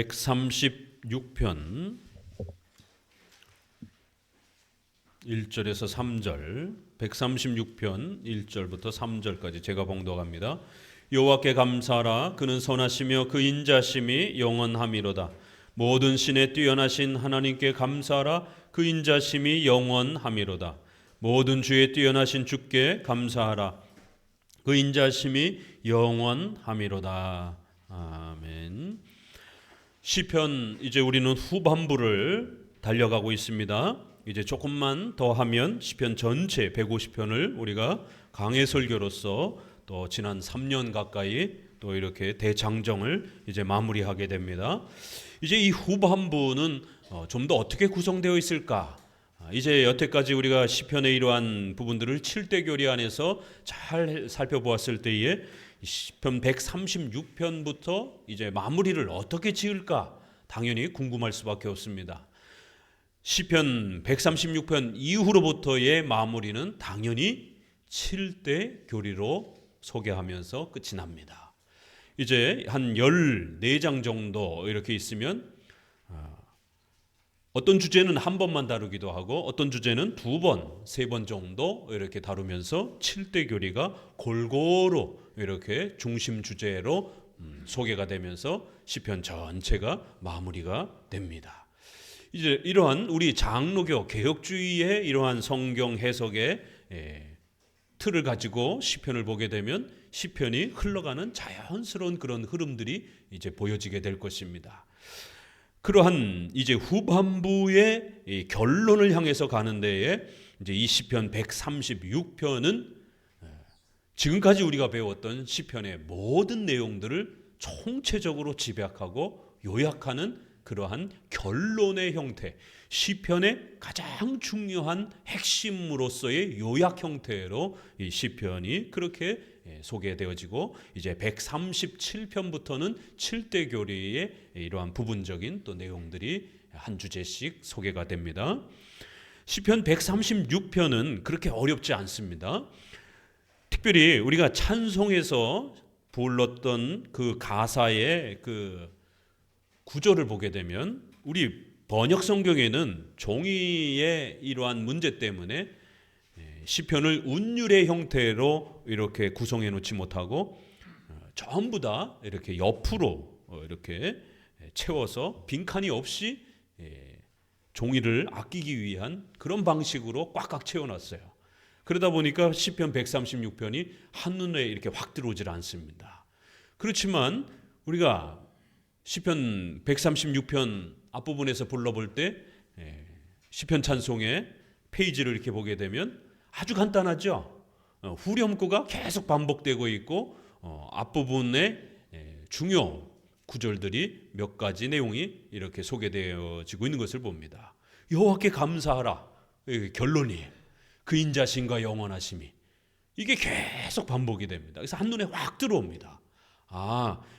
136편 1절에서 3절, 136편 1절부터 3절까지 제가 봉독합니다. 여호와께 감사하라. 그는 선하시며 그 인자심이 영원함이로다. 모든 신에 뛰어나신 하나님께 감사하라. 그 인자심이 영원함이로다. 모든 주에 뛰어나신 주께 감사하라. 그 인자심이 영원함이로다. 아멘. 시편, 이제 우리는 후반부를 달려가고 있습니다. 이제 조금만 더 하면 시편 전체 150편을 우리가 강해 설교로서 또 지난 3년 가까이 또 이렇게 대장정을 이제 마무리하게 됩니다. 이제 이 후반부는 좀 더 어떻게 구성되어 있을까? 이제 여태까지 우리가 시편의 이러한 부분들을 7대 교리 안에서 잘 살펴보았을 때에 시편 136편부터 이제 마무리를 어떻게 지을까? 당연히 궁금할 수밖에 없습니다. 시편 136편 이후로부터의 마무리는 당연히 7대 교리로 소개하면서 끝이 납니다. 이제 한 14장 정도 이렇게 있으면 어떤 주제는 한 번만 다루기도 하고 어떤 주제는 2번, 3번 정도 이렇게 다루면서 7대 교리가 골고루 이렇게 중심 주제로 소개가 되면서 시편 전체가 마무리가 됩니다. 이제 이러한 우리 장로교 개혁주의의 이러한 성경 해석의 틀을 가지고 시편을 보게 되면 시편이 흘러가는 자연스러운 그런 흐름들이 이제 보여지게 될 것입니다. 그러한 이제 후반부의 이 결론을 향해서 가는 데에 이제 이 시편 136편은 지금까지 우리가 배웠던 시편의 모든 내용들을 총체적으로 집약하고 요약하는 그러한 결론의 형태, 시편의 가장 중요한 핵심으로서의 요약 형태로 이 시편이 그렇게 소개되어지고 이제 137편부터는 7대 교리의 이러한 부분적인 또 내용들이 한 주제씩 소개가 됩니다. 시편 136편은 그렇게 어렵지 않습니다. 특별히 우리가 찬송에서 불렀던 그 가사의 그 구절을 보게 되면 우리 번역 성경에는 종이의 이러한 문제 때문에 시편을 운율의 형태로 이렇게 구성해 놓지 못하고 전부 다 이렇게 옆으로 이렇게 채워서 빈칸이 없이 종이를 아끼기 위한 그런 방식으로 꽉꽉 채워놨어요. 그러다 보니까 시편 136편이 한눈에 이렇게 확 들어오질 않습니다. 그렇지만 우리가 시편 136편 앞부분에서 불러볼 때 시편 찬송의 페이지를 이렇게 보게 되면 아주 간단하죠. 후렴구가 계속 반복되고 있고 앞부분에 중요 구절들이 몇 가지 내용이 이렇게 소개되어지고 있는 것을 봅니다. 여호와께 감사하라. 결론이에요. 그 인자심과 영원하심이. 이게 계속 반복이 됩니다. 그래서 한눈에 확 들어옵니다.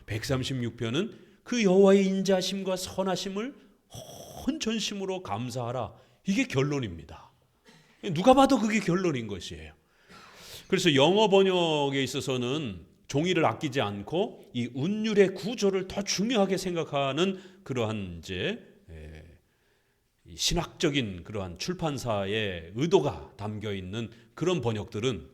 136편은 그 여호와의 인자심과 선하심을 온 전심으로 감사하라. 이게 결론입니다. 누가 봐도 그게 결론인 것이에요. 그래서 영어 번역에 있어서는 종이를 아끼지 않고 이 운율의 구조를 더 중요하게 생각하는 그러한 이제 신학적인 그러한 출판사의 의도가 담겨 있는 그런 번역들은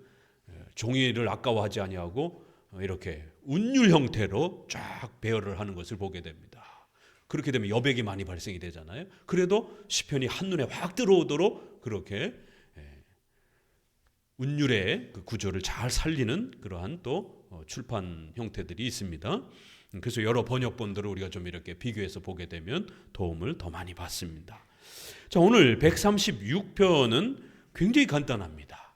종이를 아까워하지 아니하고 이렇게 운율 형태로 쫙 배열을 하는 것을 보게 됩니다. 그렇게 되면 여백이 많이 발생이 되잖아요. 그래도 시편이 한눈에 확 들어오도록 그렇게 운율의 그 구조를 잘 살리는 그러한 또 출판 형태들이 있습니다. 그래서 여러 번역본들을 우리가 좀 이렇게 비교해서 보게 되면 도움을 더 많이 받습니다. 자, 오늘 136편은 굉장히 간단합니다.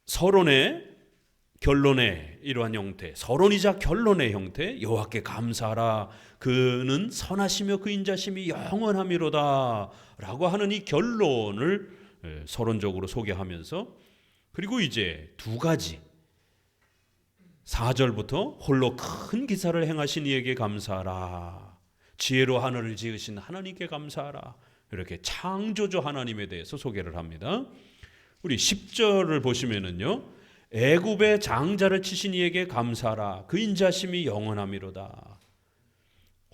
서론의 결론의 이러한 형태, 서론이자 결론의 형태, 여호와께 감사하라. 그는 선하시며 그 인자심이 영원함이로다 라고 하는 이 결론을 서론적으로 소개하면서 그리고 이제 2가지 4절부터 홀로 큰 기사를 행하신 이에게 감사하라. 지혜로 하늘을 지으신 하나님께 감사하라. 이렇게 창조주 하나님에 대해서 소개를 합니다. 우리 10절을 보시면은요. 애굽의 장자를 치신 이에게 감사하라. 그 인자심이 영원함이로다.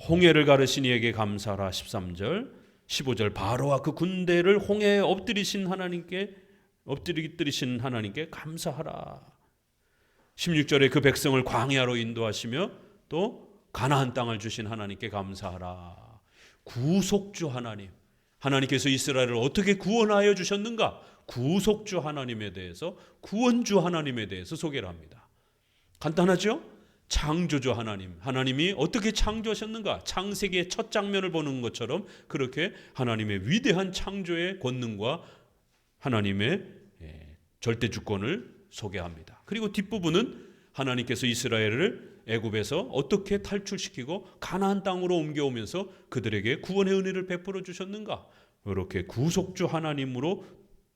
홍해를 가르신 이에게 감사하라 13절, 15절 바로와 그 군대를 홍해에 엎드리신 하나님께 감사하라. 16절에 그 백성을 광야로 인도하시며 또 가나안 땅을 주신 하나님께 감사하라. 구속주 하나님, 하나님께서 이스라엘을 어떻게 구원하여 주셨는가? 구속주 하나님에 대해서, 구원주 하나님에 대해서 소개를 합니다. 간단하죠? 창조주 하나님, 하나님이 어떻게 창조하셨는가? 창세기의 첫 장면을 보는 것처럼 그렇게 하나님의 위대한 창조의 권능과 하나님의 절대 주권을 소개합니다. 그리고 뒷부분은 하나님께서 이스라엘을 애굽에서 어떻게 탈출시키고 가나안 땅으로 옮겨오면서 그들에게 구원의 은혜를 베풀어 주셨는가? 이렇게 구속주 하나님으로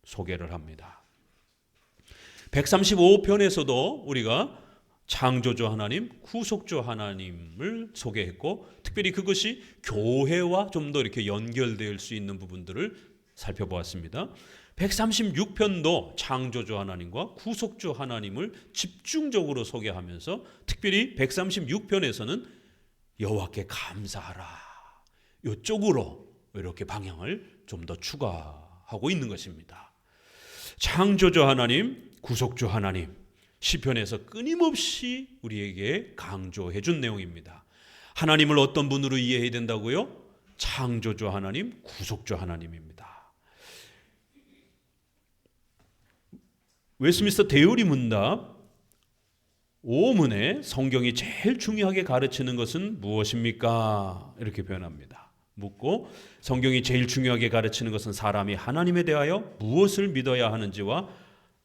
소개를 합니다. 135편에서도 우리가 창조주 하나님, 구속주 하나님을 소개했고, 특별히 그것이 교회와 좀 더 이렇게 연결될 수 있는 부분들을 살펴보았습니다. 136편도 창조주 하나님과 구속주 하나님을 집중적으로 소개하면서 특별히 136편에서는 여호와께 감사하라, 이쪽으로 이렇게 방향을 좀 더 추가하고 있는 것입니다. 창조주 하나님, 구속주 하나님, 시편에서 끊임없이 우리에게 강조해 준 내용입니다. 하나님을 어떤 분으로 이해해야 된다고요? 창조주 하나님, 구속주 하나님입니다. 웨스트민스터 대의리 문답 5문에 성경이 제일 중요하게 가르치는 것은 무엇입니까? 이렇게 표현합니다. 묻고 성경이 제일 중요하게 가르치는 것은 사람이 하나님에 대하여 무엇을 믿어야 하는지와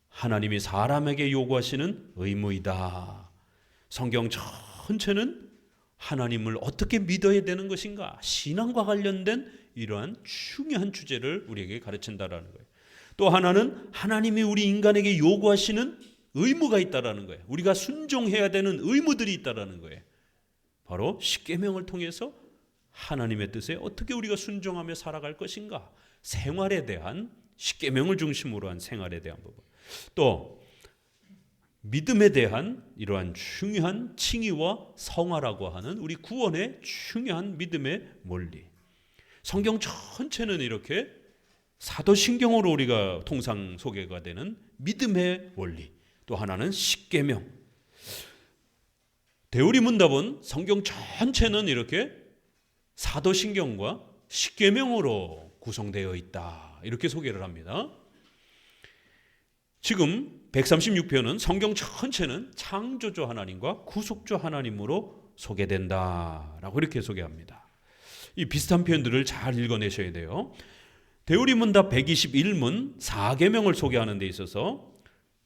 하나님이 사람에게 요구하시는 의무이다. 성경 전체는 하나님을 어떻게 믿어야 되는 것인가, 신앙과 관련된 이러한 중요한 주제를 우리에게 가르친다라는 거예요. 또 하나는 하나님이 우리 인간에게 요구하시는 의무가 있다라는 거예요. 우리가 순종해야 되는 의무들이 있다라는 거예요. 바로 십계명을 통해서 하나님의 뜻에 어떻게 우리가 순종하며 살아갈 것인가, 생활에 대한, 십계명을 중심으로 한 생활에 대한 부분, 또 믿음에 대한 이러한 중요한 칭의와 성화라고 하는 우리 구원의 중요한 믿음의 원리. 성경 전체는 이렇게 사도신경으로 우리가 통상 소개가 되는 믿음의 원리, 또 하나는 십계명. 대우리 문답은 성경 전체는 이렇게 사도신경과 십계명으로 구성되어 있다, 이렇게 소개를 합니다. 지금 136편은 성경 전체는 창조주 하나님과 구속주 하나님으로 소개된다라고 이렇게 소개합니다. 이 비슷한 표현들을 잘 읽어내셔야 돼요. 대우리 문답 121문 4계명을 소개하는 데 있어서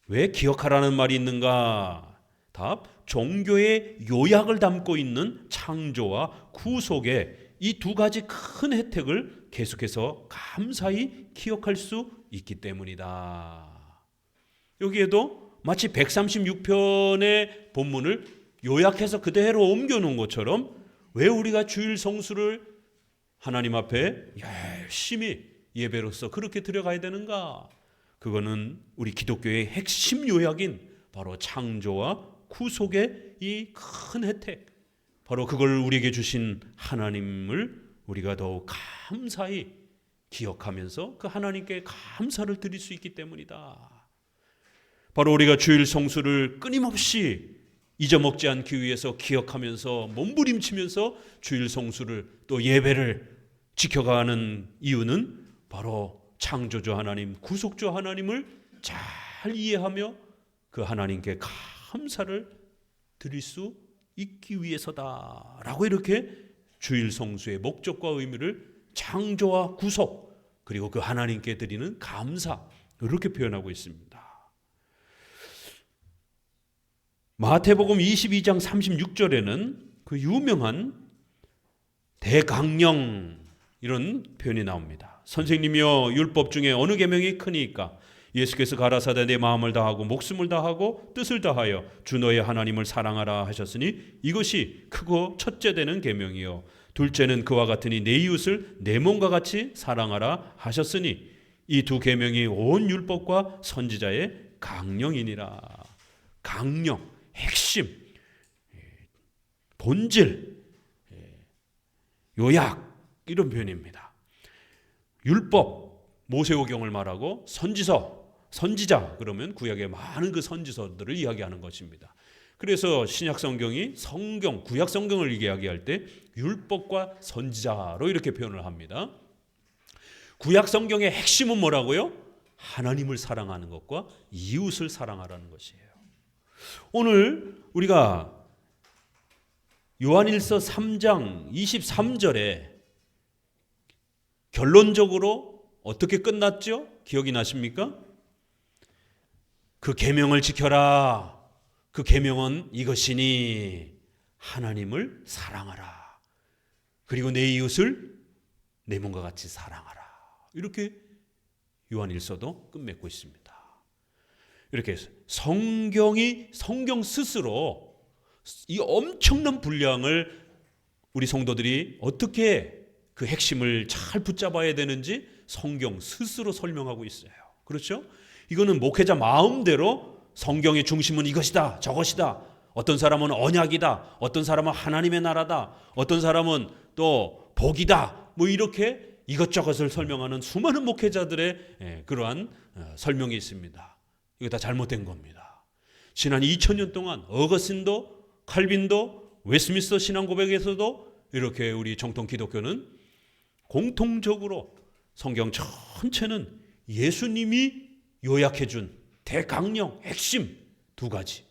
왜 기억하라는 말이 있는가? 답, 종교의 요약을 담고 있는 창조와 구속의 이 두 가지 큰 혜택을 계속해서 감사히 기억할 수 있기 때문이다. 여기에도 마치 136편의 본문을 요약해서 그대로 옮겨놓은 것처럼 왜 우리가 주일 성수를 하나님 앞에 열심히 예배로서 그렇게 드려가야 되는가? 그거는 우리 기독교의 핵심 요약인 바로 창조와 구속의 이 큰 혜택, 바로 그걸 우리에게 주신 하나님을 우리가 더욱 감사히 기억하면서 그 하나님께 감사를 드릴 수 있기 때문이다. 바로 우리가 주일 성수를 끊임없이 잊어먹지 않기 위해서 기억하면서 몸부림치면서 주일 성수를 또 예배를 지켜가는 이유는 바로 창조주 하나님, 구속주 하나님을 잘 이해하며 그 하나님께 감사를 드릴 수 있기 위해서다라고 이렇게 주일 성수의 목적과 의미를 창조와 구속, 그리고 그 하나님께 드리는 감사, 이렇게 표현하고 있습니다. 마태복음 22장 36절에는 그 유명한 대강령, 이런 표현이 나옵니다. 선생님이여, 율법 중에 어느 계명이 크니까? 예수께서 가라사대 내 마음을 다하고 목숨을 다하고 뜻을 다하여 주 너의 하나님을 사랑하라 하셨으니 이것이 크고 첫째 되는 계명이요, 둘째는 그와 같으니 내 이웃을 내 몸과 같이 사랑하라 하셨으니 이 두 계명이 온 율법과 선지자의 강령이니라. 강령, 핵심, 본질, 요약 이런 표현입니다. 율법, 모세오경을 말하고 선지서, 선지자 그러면 구약의 많은 그 선지서들을 이야기하는 것입니다. 그래서 신약 성경이 성경, 구약 성경을 이야기할 때 율법과 선지자로 이렇게 표현을 합니다. 구약 성경의 핵심은 뭐라고요? 하나님을 사랑하는 것과 이웃을 사랑하라는 것이에요. 오늘 우리가 요한일서 3장 23절에 결론적으로 어떻게 끝났죠? 기억이 나십니까? 그 계명을 지켜라. 그 계명은 이것이니 하나님을 사랑하라. 그리고 내 이웃을 내 몸과 같이 사랑하라. 이렇게 요한일서도 끝맺고 있습니다. 이렇게 해서 성경 스스로 이 엄청난 분량을 우리 성도들이 어떻게 그 핵심을 잘 붙잡아야 되는지 성경 스스로 설명하고 있어요. 그렇죠? 이거는 목회자 마음대로 성경의 중심은 이것이다, 저것이다. 어떤 사람은 언약이다, 어떤 사람은 하나님의 나라다, 어떤 사람은 또 복이다. 뭐 이렇게 이것저것을 설명하는 수많은 목회자들의 그러한 설명이 있습니다. 이거 다 잘못된 겁니다. 지난 2000년 동안 어거스틴도, 칼빈도, 웨스트민스터 신앙고백에서도 이렇게 우리 정통 기독교는 공통적으로 성경 전체는 예수님이 요약해준 대강령, 핵심 두 가지.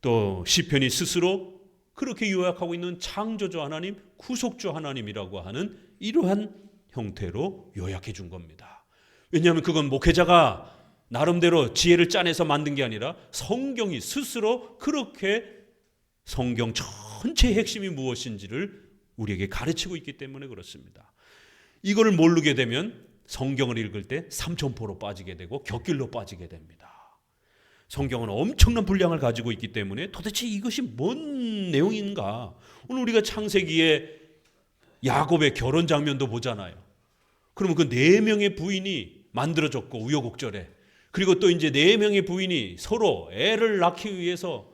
또 시편이 스스로 그렇게 요약하고 있는 창조주 하나님, 구속주 하나님이라고 하는 이러한 형태로 요약해 준 겁니다. 왜냐하면 그건 목회자가 나름대로 지혜를 짜내서 만든 게 아니라 성경이 스스로 그렇게 성경 전체의 핵심이 무엇인지를 우리에게 가르치고 있기 때문에 그렇습니다. 이거를 모르게 되면 성경을 읽을 때 삼천포로 빠지게 되고 곁길로 빠지게 됩니다. 성경은 엄청난 분량을 가지고 있기 때문에 도대체 이것이 뭔 내용인가? 오늘 우리가 창세기에 야곱의 결혼 장면도 보잖아요. 그러면 그 4명의 부인이 만들어졌고 우여곡절에, 그리고 또 이제 4명의 부인이 서로 애를 낳기 위해서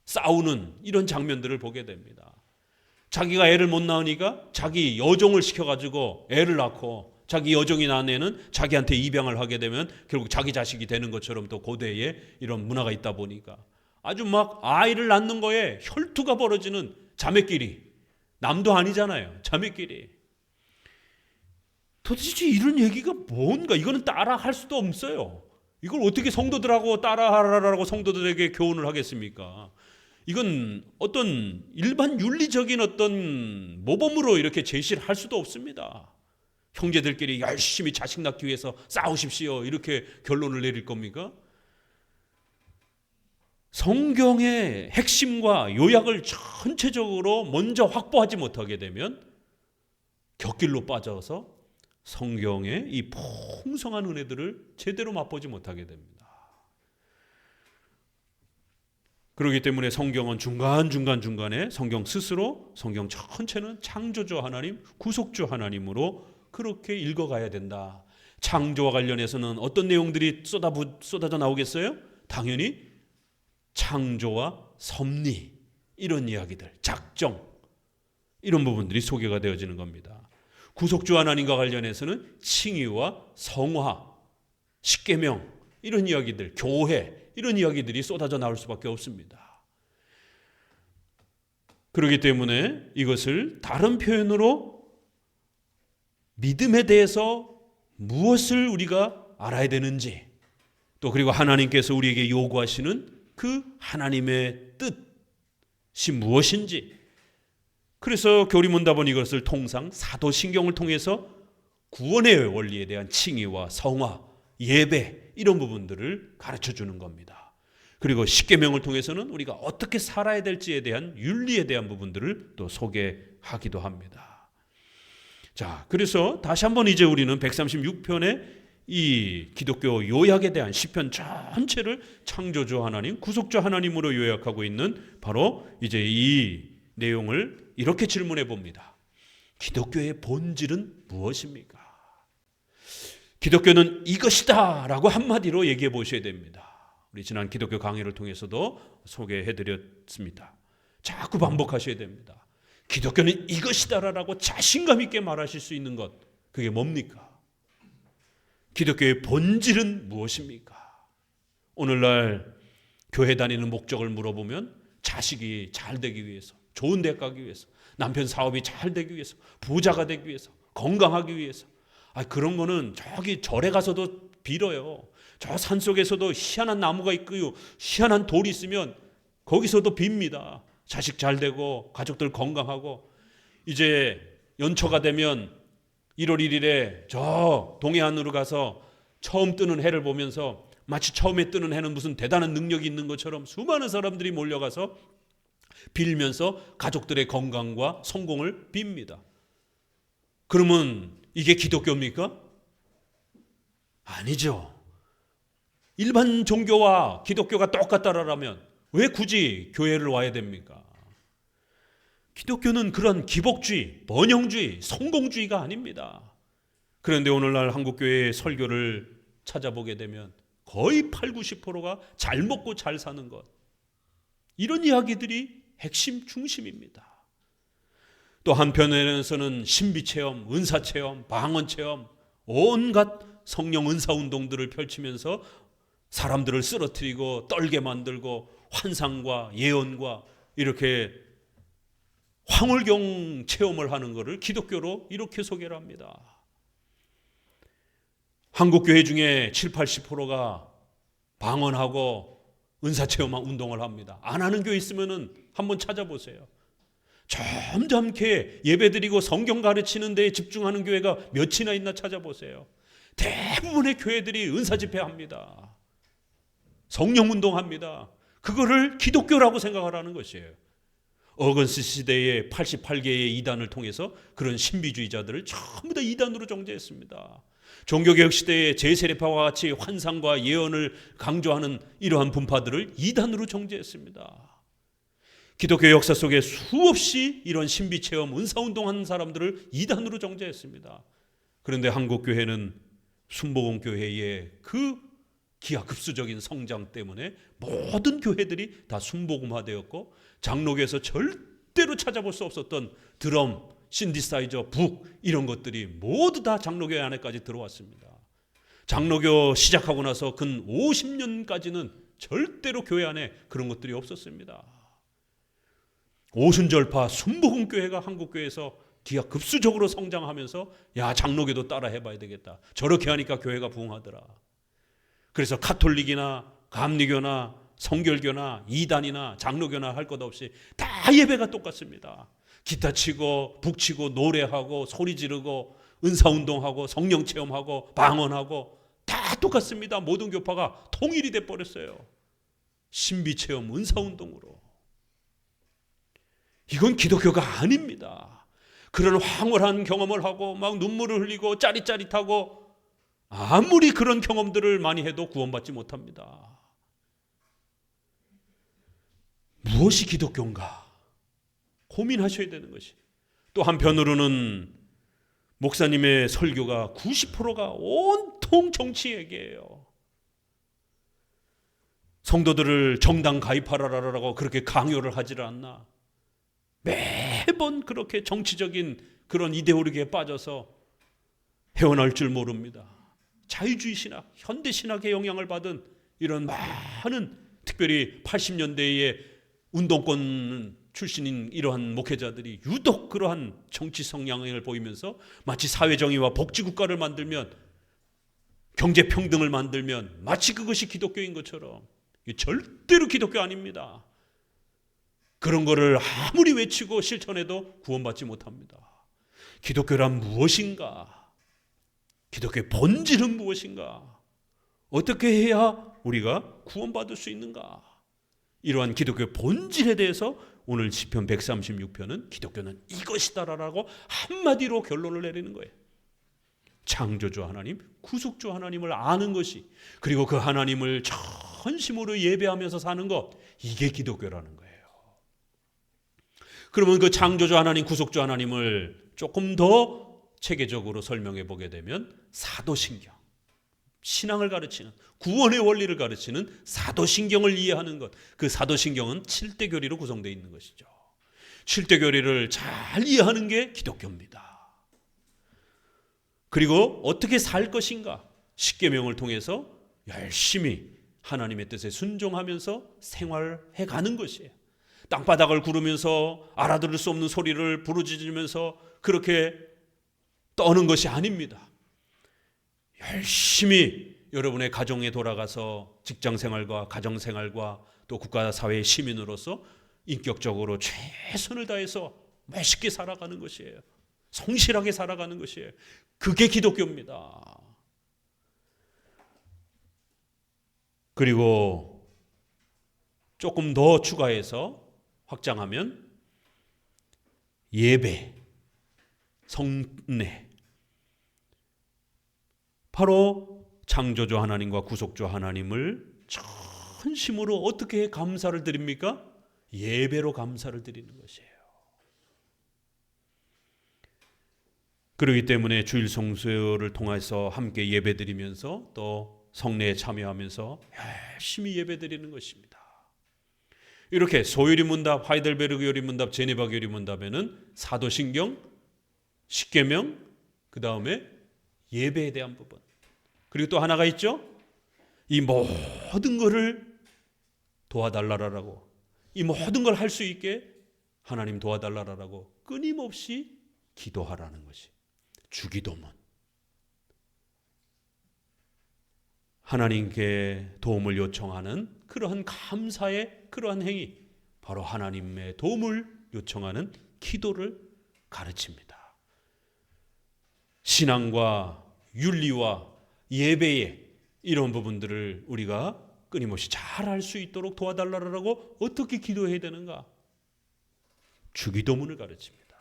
싸우는 이런 장면들을 보게 됩니다. 자기가 애를 못 낳으니까 자기 여종을 시켜가지고 애를 낳고, 자기 여종이 낳은 애는 자기한테 입양을 하게 되면 결국 자기 자식이 되는 것처럼 또 고대에 이런 문화가 있다 보니까 아주 막 아이를 낳는 거에 혈투가 벌어지는 자매끼리, 남도 아니잖아요. 자매끼리. 도대체 이런 얘기가 뭔가? 이거는 따라할 수도 없어요. 이걸 어떻게 성도들하고 따라하라고 성도들에게 교훈을 하겠습니까? 이건 어떤 일반 윤리적인 어떤 모범으로 이렇게 제시를 할 수도 없습니다. 형제들끼리 열심히 자식 낳기 위해서 싸우십시오, 이렇게 결론을 내릴 겁니까? 성경의 핵심과 요약을 전체적으로 먼저 확보하지 못하게 되면 곁길로 빠져서 성경의 이 풍성한 은혜들을 제대로 맛보지 못하게 됩니다. 그렇기 때문에 성경은 중간중간에 성경 스스로, 성경 전체는 창조주 하나님, 구속주 하나님으로 그렇게 읽어가야 된다. 창조와 관련해서는 어떤 내용들이 쏟아져 나오겠어요? 당연히 창조와 섭리, 이런 이야기들, 작정, 이런 부분들이 소개가 되어지는 겁니다. 구속주 하나님과 관련해서는 칭의와 성화, 십계명, 이런 이야기들, 교회, 이런 이야기들이 쏟아져 나올 수밖에 없습니다. 그렇기 때문에 이것을 다른 표현으로 믿음에 대해서 무엇을 우리가 알아야 되는지, 또 그리고 하나님께서 우리에게 요구하시는 그 하나님의 뜻이 무엇인지, 그래서 교리문답은 이것을 통상 사도신경을 통해서 구원의 원리에 대한 칭의와 성화, 예배, 이런 부분들을 가르쳐주는 겁니다. 그리고 십계명을 통해서는 우리가 어떻게 살아야 될지에 대한 윤리에 대한 부분들을 또 소개하기도 합니다. 자, 그래서 다시 한번 이제 우리는 136편의 이 기독교 요약에 대한 시편 전체를 창조주 하나님, 구속주 하나님으로 요약하고 있는 바로 이제 이 내용을 이렇게 질문해 봅니다. 기독교의 본질은 무엇입니까? 기독교는 이것이다 라고 한마디로 얘기해 보셔야 됩니다. 우리 지난 기독교 강의를 통해서도 소개해 드렸습니다. 자꾸 반복하셔야 됩니다. 기독교는 이것이다라고 자신감 있게 말하실 수 있는 것, 그게 뭡니까? 기독교의 본질은 무엇입니까? 오늘날 교회 다니는 목적을 물어보면 자식이 잘 되기 위해서, 좋은 대 가기 위해서, 남편 사업이 잘 되기 위해서, 부자가 되기 위해서, 건강하기 위해서. 그런 거는 저기 절에 가서도 빌어요. 저 산속에서도 희한한 나무가 있고요, 희한한 돌이 있으면 거기서도 빕니다. 자식 잘 되고 가족들 건강하고. 이제 연초가 되면 1월 1일에 저 동해안으로 가서 처음 뜨는 해를 보면서 마치 처음에 뜨는 해는 무슨 대단한 능력이 있는 것처럼 수많은 사람들이 몰려가서 빌면서 가족들의 건강과 성공을 빕니다. 그러면 이게 기독교입니까? 아니죠. 일반 종교와 기독교가 똑같다라면 왜 굳이 교회를 와야 됩니까? 기독교는 그런 기복주의, 번영주의, 성공주의가 아닙니다. 그런데 오늘날 한국교회의 설교를 찾아보게 되면 거의 8, 90%가 잘 먹고 잘 사는 것, 이런 이야기들이 핵심 중심입니다. 또 한편에서는 신비체험, 은사체험, 방언체험, 온갖 성령 은사운동들을 펼치면서 사람들을 쓰러뜨리고 떨게 만들고 환상과 예언과 이렇게 황홀경 체험을 하는 것을 기독교로 이렇게 소개를 합니다. 한국교회 중에 7, 80%가 방언하고 은사체험 운동을 합니다. 안 하는 교회 있으면 한번 찾아보세요. 점점 이렇게 예배드리고 성경 가르치는 데에 집중하는 교회가 몇이나 있나 찾아보세요. 대부분의 교회들이 은사 집회합니다. 성령 운동합니다. 그거를 기독교라고 생각하라는 것이에요. 어거스트 시대의 88개의 이단을 통해서 그런 신비주의자들을 전부 다 이단으로 정죄했습니다. 종교개혁 시대의 제세례파와 같이 환상과 예언을 강조하는 이러한 분파들을 이단으로 정죄했습니다. 기독교 역사 속에 수없이 이런 신비체험, 은사운동하는 사람들을 이단으로 정죄했습니다. 그런데 한국교회는 순복음교회의 그 기하급수적인 성장 때문에 모든 교회들이 다 순복음화되었고, 장로교에서 절대로 찾아볼 수 없었던 드럼, 신디사이저, 북 이런 것들이 모두 다 장로교회 안에까지 들어왔습니다. 장로교 시작하고 나서 근 50년까지는 절대로 교회 안에 그런 것들이 없었습니다. 오순절파 순복음교회가 한국교회에서 기하급수적으로 성장하면서 야, 장로교도 따라 해봐야 되겠다. 저렇게 하니까 교회가 부흥하더라. 그래서 카톨릭이나 감리교나 성결교나 이단이나 장로교나 할 것 없이 다 예배가 똑같습니다. 기타 치고 북치고 노래하고 소리 지르고 은사운동하고 성령체험하고 방언하고 다 똑같습니다. 모든 교파가 통일이 돼버렸어요. 신비체험 은사운동으로. 이건 기독교가 아닙니다. 그런 황홀한 경험을 하고 막 눈물을 흘리고 짜릿짜릿하고 아무리 그런 경험들을 많이 해도 구원받지 못합니다. 무엇이 기독교인가 고민하셔야 되는 것이. 또 한편으로는 목사님의 설교가 90%가 온통 정치 얘기예요. 성도들을 정당 가입하라라고 그렇게 강요를 하지를 않나. 매번 그렇게 정치적인 그런 이데올로기에 빠져서 헤어날 줄 모릅니다. 자유주의 신학, 현대 신학의 영향을 받은 이런 많은, 특별히 80년대의 운동권 출신인 이러한 목회자들이 유독 그러한 정치 성향을 보이면서 마치 사회정의와 복지국가를 만들면, 경제평등을 만들면 마치 그것이 기독교인 것처럼. 절대로 기독교 아닙니다. 그런 거를 아무리 외치고 실천해도 구원받지 못합니다. 기독교란 무엇인가? 기독교의 본질은 무엇인가? 어떻게 해야 우리가 구원받을 수 있는가? 이러한 기독교의 본질에 대해서 오늘 시편 136편은 기독교는 이것이다라고 한마디로 결론을 내리는 거예요. 창조주 하나님, 구속주 하나님을 아는 것이, 그리고 그 하나님을 전심으로 예배하면서 사는 것, 이게 기독교라는 거예요. 그러면 그 창조주 하나님, 구속주 하나님을 조금 더 체계적으로 설명해 보게 되면 사도신경, 신앙을 가르치는, 구원의 원리를 가르치는 사도신경을 이해하는 것, 그 사도신경은 7대 교리로 구성되어 있는 것이죠. 칠대 교리를 잘 이해하는 게 기독교입니다. 그리고 어떻게 살 것인가? 십계명을 통해서 열심히 하나님의 뜻에 순종하면서 생활해 가는 것이에요. 땅바닥을 구르면서 알아들을 수 없는 소리를 부르짖으면서 그렇게 떠는 것이 아닙니다. 열심히 여러분의 가정에 돌아가서 직장생활과 가정생활과 또 국가사회의 시민으로서 인격적으로 최선을 다해서 멋있게 살아가는 것이에요. 성실하게 살아가는 것이에요. 그게 기독교입니다. 그리고 조금 더 추가해서 확장하면 예배, 성례, 바로 창조주 하나님과 구속주 하나님을 전심으로 어떻게 감사를 드립니까? 예배로 감사를 드리는 것이에요. 그렇기 때문에 주일 성수를 통해서 함께 예배드리면서 또 성례에 참여하면서 열심히 예배드리는 것입니다. 이렇게 소요리 문답, 하이델베르그 요리 문답, 제네바 교리 문답에는 사도신경, 십계명, 그 다음에 예배에 대한 부분, 그리고 또 하나가 있죠. 이 모든 것을 도와달라라고, 이 모든 걸 할 수 있게 하나님 도와달라라고 끊임없이 기도하라는 것이 주기도문. 하나님께 도움을 요청하는 그러한 감사의 그러한 행위, 바로 하나님의 도움을 요청하는 기도를 가르칩니다. 신앙과 윤리와 예배의 이런 부분들을 우리가 끊임없이 잘 할 수 있도록 도와달라고 어떻게 기도해야 되는가? 주기도문을 가르칩니다.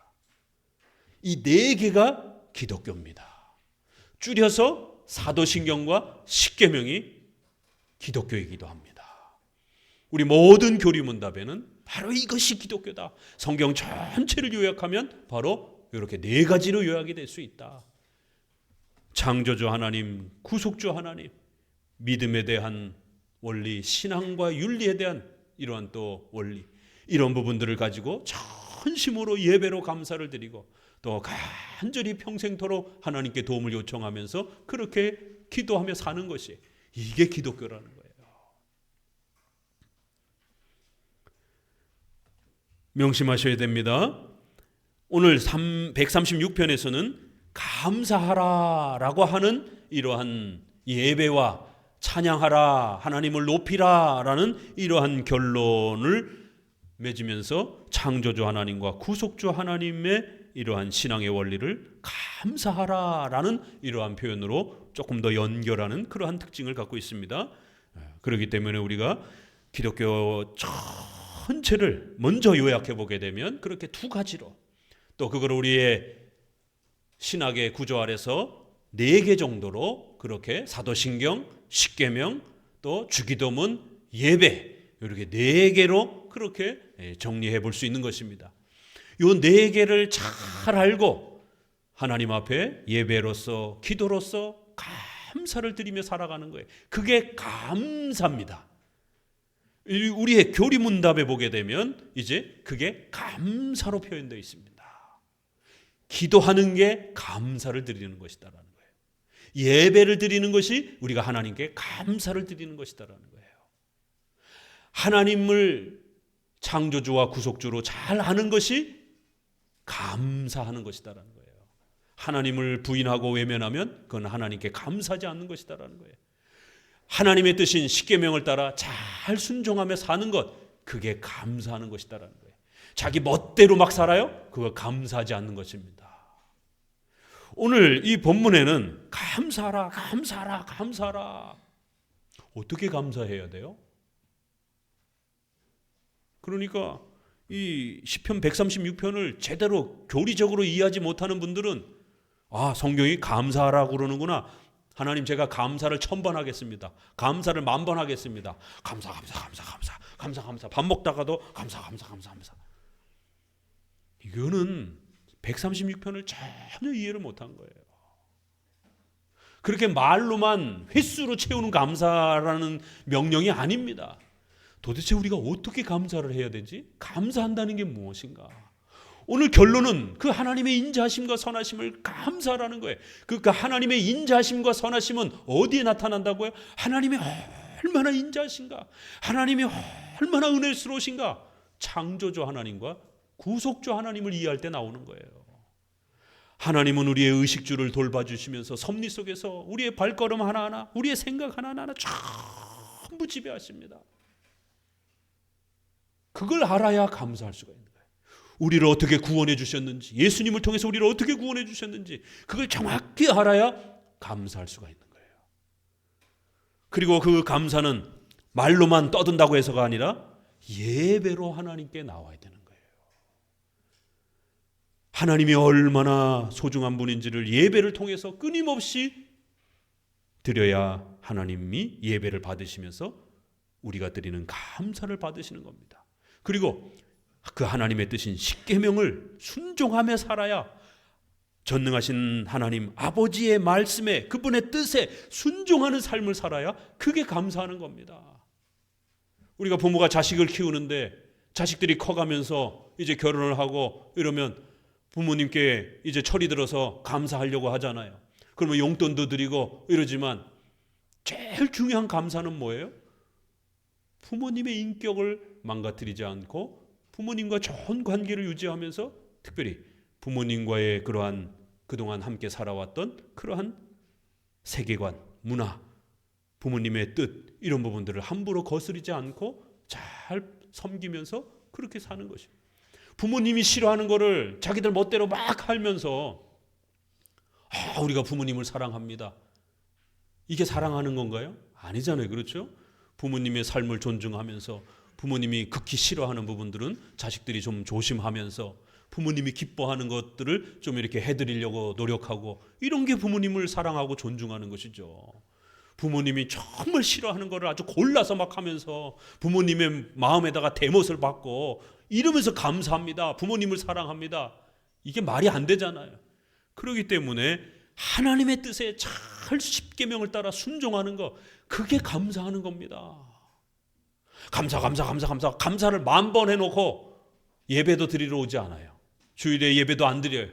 이 네 개가 기독교입니다. 줄여서 사도신경과 십계명이 기독교이기도 합니다. 우리 모든 교리문답에는 바로 이것이 기독교다. 성경 전체를 요약하면 바로 이렇게 네 가지로 요약이 될 수 있다. 창조주 하나님, 구속주 하나님, 믿음에 대한 원리, 신앙과 윤리에 대한 이러한 또 원리, 이런 부분들을 가지고 전심으로 예배로 감사를 드리고 또 간절히 평생토록 하나님께 도움을 요청하면서 그렇게 기도하며 사는 것이, 이게 기독교라는 거예요. 명심하셔야 됩니다. 오늘 136편에서는 감사하라라고 하는 이러한 예배와 찬양하라, 하나님을 높이라라는 이러한 결론을 맺으면서 창조주 하나님과 구속주 하나님의 이러한 신앙의 원리를 감사하라라는 이러한 표현으로 조금 더 연결하는 그러한 특징을 갖고 있습니다. 그렇기 때문에 우리가 기독교 전체를 먼저 요약해 보게 되면 그렇게 두 가지로, 또 그걸 우리의 신학의 구조 아래서 네 개 정도로 그렇게 사도신경, 십계명, 또 주기도문, 예배, 이렇게 네 개로 그렇게 정리해 볼 수 있는 것입니다. 이 네 개를 잘 알고 하나님 앞에 예배로서, 기도로서 감사를 드리며 살아가는 거예요. 그게 감사입니다. 우리의 교리문답에 보게 되면 이제 그게 감사로 표현되어 있습니다. 기도하는 게 감사를 드리는 것이다라는 거예요. 예배를 드리는 것이 우리가 하나님께 감사를 드리는 것이다라는 거예요. 하나님을 창조주와 구속주로 잘 아는 것이 감사하는 것이다라는 거예요. 하나님을 부인하고 외면하면 그건 하나님께 감사하지 않는 것이다라는 거예요. 하나님의 뜻인 십계명을 따라 잘 순종하며 사는 것, 그게 감사하는 것이다라는 거예요. 자기 멋대로 막 살아요? 그거 감사하지 않는 것입니다. 오늘 이 본문에는 감사하라, 감사하라, 감사하라. 어떻게 감사해야 돼요? 그러니까 이 시편 136편을 제대로 교리적으로 이해하지 못하는 분들은 성경이 감사하라고 그러는구나. 하나님, 제가 감사를 1000번 하겠습니다. 감사를 10,000번 하겠습니다. 감사. 밥 먹다가도 감사. 이거는 136편을 전혀 이해를 못한 거예요. 그렇게 말로만 횟수로 채우는 감사라는 명령이 아닙니다. 도대체 우리가 어떻게 감사를 해야 되지? 감사한다는 게 무엇인가? 오늘 결론은 그 하나님의 인자하심과 선하심을 감사하라는 거예요. 그 하나님의 인자하심과 선하심은 어디에 나타난다고요? 하나님이 얼마나 인자하신가, 하나님이 얼마나 은혜스러우신가, 창조주 하나님과 구속주 하나님을 이해할 때 나오는 거예요. 하나님은 우리의 의식주를 돌봐주시면서 섭리 속에서 우리의 발걸음 하나하나, 우리의 생각 하나하나 전부 지배하십니다. 그걸 알아야 감사할 수가 있는 거예요. 우리를 어떻게 구원해 주셨는지, 예수님을 통해서 우리를 어떻게 구원해 주셨는지 그걸 정확히 알아야 감사할 수가 있는 거예요. 그리고 그 감사는 말로만 떠든다고 해서가 아니라 예배로 하나님께 나와야 되는 거예요. 하나님이 얼마나 소중한 분인지를 예배를 통해서 끊임없이 드려야 하나님이 예배를 받으시면서 우리가 드리는 감사를 받으시는 겁니다. 그리고 그 하나님의 뜻인 십계명을 순종하며 살아야 전능하신 하나님 아버지의 말씀에, 그분의 뜻에 순종하는 삶을 살아야 그게 감사하는 겁니다. 우리가 부모가 자식을 키우는데 자식들이 커가면서 이제 결혼을 하고 이러면 부모님께 이제 철이 들어서 감사하려고 하잖아요. 그러면 용돈도 드리고 이러지만 제일 중요한 감사는 뭐예요? 부모님의 인격을 망가뜨리지 않고 부모님과 좋은 관계를 유지하면서 특별히 부모님과의 그러한 그동안 함께 살아왔던 그러한 세계관, 문화, 부모님의 뜻, 이런 부분들을 함부로 거스르지 않고 잘 섬기면서 그렇게 사는 것이에요. 부모님이 싫어하는 거를 자기들 멋대로 막 하면서 우리가 부모님을 사랑합니다. 이게 사랑하는 건가요? 아니잖아요. 그렇죠? 부모님의 삶을 존중하면서 부모님이 극히 싫어하는 부분들은 자식들이 좀 조심하면서 부모님이 기뻐하는 것들을 좀 이렇게 해드리려고 노력하고, 이런 게 부모님을 사랑하고 존중하는 것이죠. 부모님이 정말 싫어하는 거를 아주 골라서 막 하면서 부모님의 마음에다가 대못을 받고 이러면서 감사합니다. 부모님을 사랑합니다. 이게 말이 안 되잖아요. 그렇기 때문에 하나님의 뜻에 잘 십계명을 따라 순종하는 거, 그게 감사하는 겁니다. 감사를 10,000번 해놓고 예배도 드리러 오지 않아요. 주일에 예배도 안 드려요.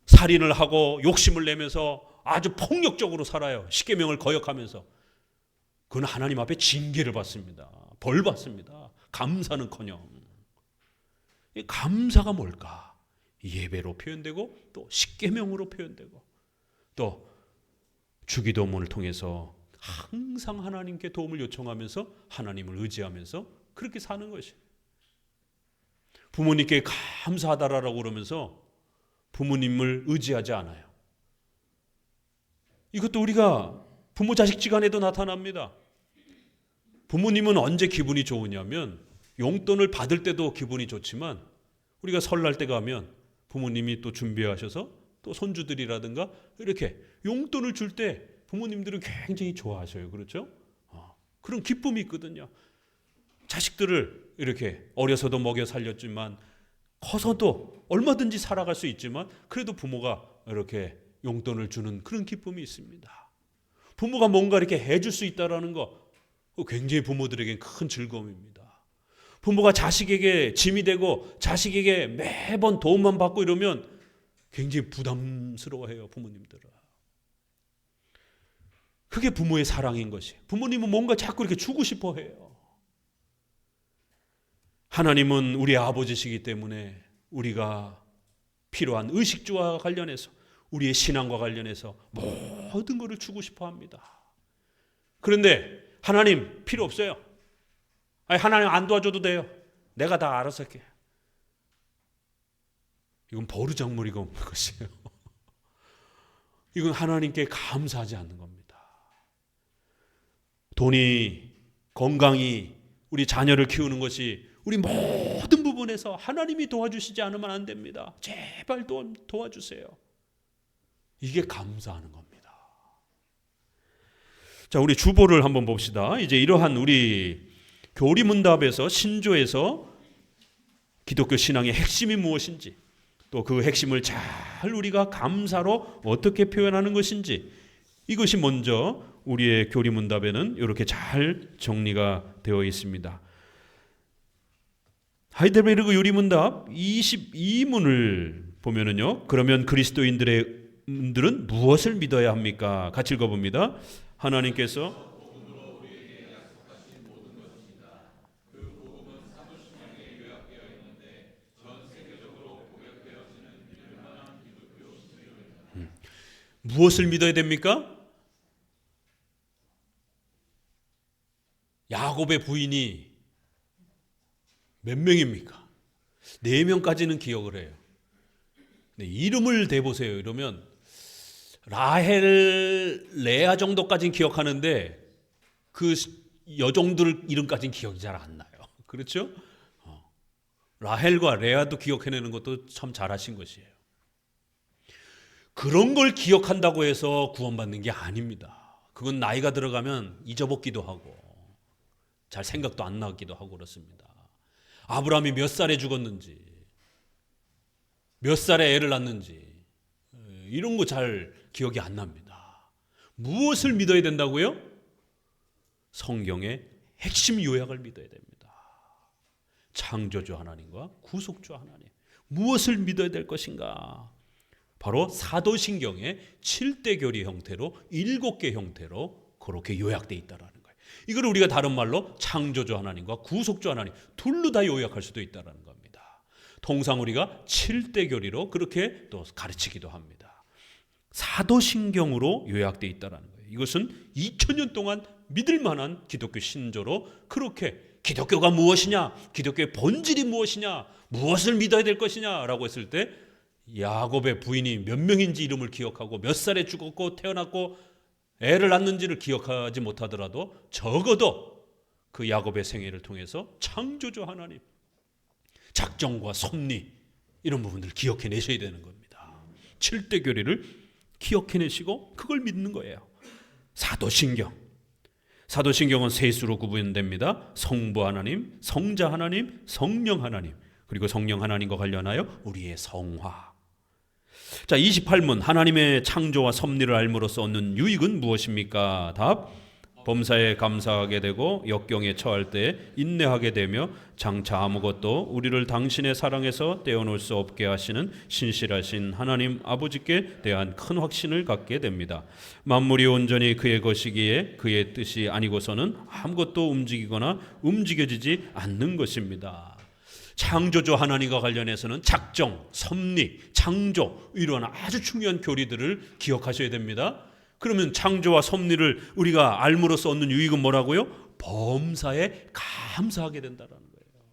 살인을 하고 욕심을 내면서 아주 폭력적으로 살아요. 십계명을 거역하면서. 그건 하나님 앞에 징계를 받습니다. 벌 받습니다. 감사는커녕. 이 감사가 뭘까? 예배로 표현되고 또 십계명으로 표현되고 또 주기도문을 통해서 항상 하나님께 도움을 요청하면서 하나님을 의지하면서 그렇게 사는 것이. 부모님께 감사하다라고 그러면서 부모님을 의지하지 않아요. 이것도 우리가 부모 자식 지간에도 나타납니다. 부모님은 언제 기분이 좋으냐면 용돈을 받을 때도 기분이 좋지만 우리가 설날 때 가면 부모님이 또 준비하셔서 또 손주들이라든가 이렇게 용돈을 줄 때 부모님들은 굉장히 좋아하셔요. 그렇죠? 그런 기쁨이 있거든요. 자식들을 이렇게 어려서도 먹여 살렸지만 커서도 얼마든지 살아갈 수 있지만 그래도 부모가 이렇게 용돈을 주는 그런 기쁨이 있습니다. 부모가 뭔가 이렇게 해줄 수 있다는 거 굉장히 부모들에겐 큰 즐거움입니다. 부모가 자식에게 짐이 되고 자식에게 매번 도움만 받고 이러면 굉장히 부담스러워해요. 부모님들은. 그게 부모의 사랑인 것이. 부모님은 뭔가 자꾸 이렇게 주고 싶어 해요. 하나님은 우리 아버지시기 때문에 우리가 필요한 의식주와 관련해서 우리의 신앙과 관련해서 모든 것을 주고 싶어 합니다. 그런데 하나님 필요 없어요. 하나님 안 도와줘도 돼요. 내가 다 알아서 할게. 이건 버르장머리가 없는 것이에요. 이건 하나님께 감사하지 않는 겁니다. 돈이, 건강이, 우리 자녀를 키우는 것이 우리 모든 부분에서 하나님이 도와주시지 않으면 안 됩니다. 제발 도와주세요. 이게 감사하는 겁니다. 자, 우리 주보를 한번 봅시다. 이제 이러한 우리 교리문답에서 신조에서 기독교 신앙의 핵심이 무엇인지, 또 그 핵심을 잘 우리가 감사로 어떻게 표현하는 것인지, 이것이 먼저 우리의 교리문답에는 이렇게 잘 정리가 되어 있습니다. 하이델베르그 유리문답 22문을 보면은요. 그러면 그리스도인들은 무엇을 믿어야 합니까? 같이 읽어봅니다. 하나님께서 무엇을 믿어야 됩니까? 야곱의 부인이 몇 명입니까? 4명까지는 기억을 해요. 네, 이름을 대보세요. 이러면 라헬, 레아 정도까지는 기억하는데 그 여종들 이름까지는 기억이 잘 안 나요. 그렇죠? 라헬과 레아도 기억해내는 것도 참 잘하신 것이에요. 그런 걸 기억한다고 해서 구원받는 게 아닙니다. 그건 나이가 들어가면 잊어먹기도 하고 잘 생각도 안 나기도 하고 그렇습니다. 아브라함이 몇 살에 죽었는지, 몇 살에 애를 낳는지 이런 거 잘 기억이 안 납니다. 무엇을 믿어야 된다고요? 성경의 핵심 요약을 믿어야 됩니다. 창조주 하나님과 구속주 하나님. 무엇을 믿어야 될 것인가? 바로 사도신경의 7대 교리 형태로 7개 형태로 그렇게 요약되어 있다라는 거예요. 이걸 우리가 다른 말로 창조주 하나님과 구속주 하나님 둘로 다 요약할 수도 있다라는 겁니다. 통상 우리가 7대 교리로 그렇게 또 가르치기도 합니다. 사도신경으로 요약되어 있다라는 거예요. 이것은 2000년 동안 믿을 만한 기독교 신조로 그렇게 기독교가 무엇이냐, 기독교의 본질이 무엇이냐, 무엇을 믿어야 될 것이냐라고 했을 때 야곱의 부인이 몇 명인지 이름을 기억하고 몇 살에 죽었고 태어났고 애를 낳는지를 기억하지 못하더라도 적어도 그 야곱의 생애를 통해서 창조주 하나님, 작정과 섭리 이런 부분들을 기억해내셔야 되는 겁니다. 7대 교리를 기억해내시고 그걸 믿는 거예요. 사도신경은 세 수로 구분됩니다. 성부 하나님, 성자 하나님, 성령 하나님, 그리고 성령 하나님과 관련하여 우리의 성화. 자, 28문 하나님의 창조와 섭리를 알므로써 얻는 유익은 무엇입니까? 답. 범사에 감사하게 되고 역경에 처할 때 인내하게 되며 장차 아무것도 우리를 당신의 사랑에서 떼어놓을 수 없게 하시는 신실하신 하나님 아버지께 대한 큰 확신을 갖게 됩니다. 만물이 온전히 그의 것이기에 그의 뜻이 아니고서는 아무것도 움직이거나 움직여지지 않는 것입니다. 창조주 하나님과 관련해서는 작정, 섭리, 창조 이런 아주 중요한 교리들을 기억하셔야 됩니다. 그러면 창조와 섭리를 우리가 알므로써 얻는 유익은 뭐라고요? 범사에 감사하게 된다는 거예요.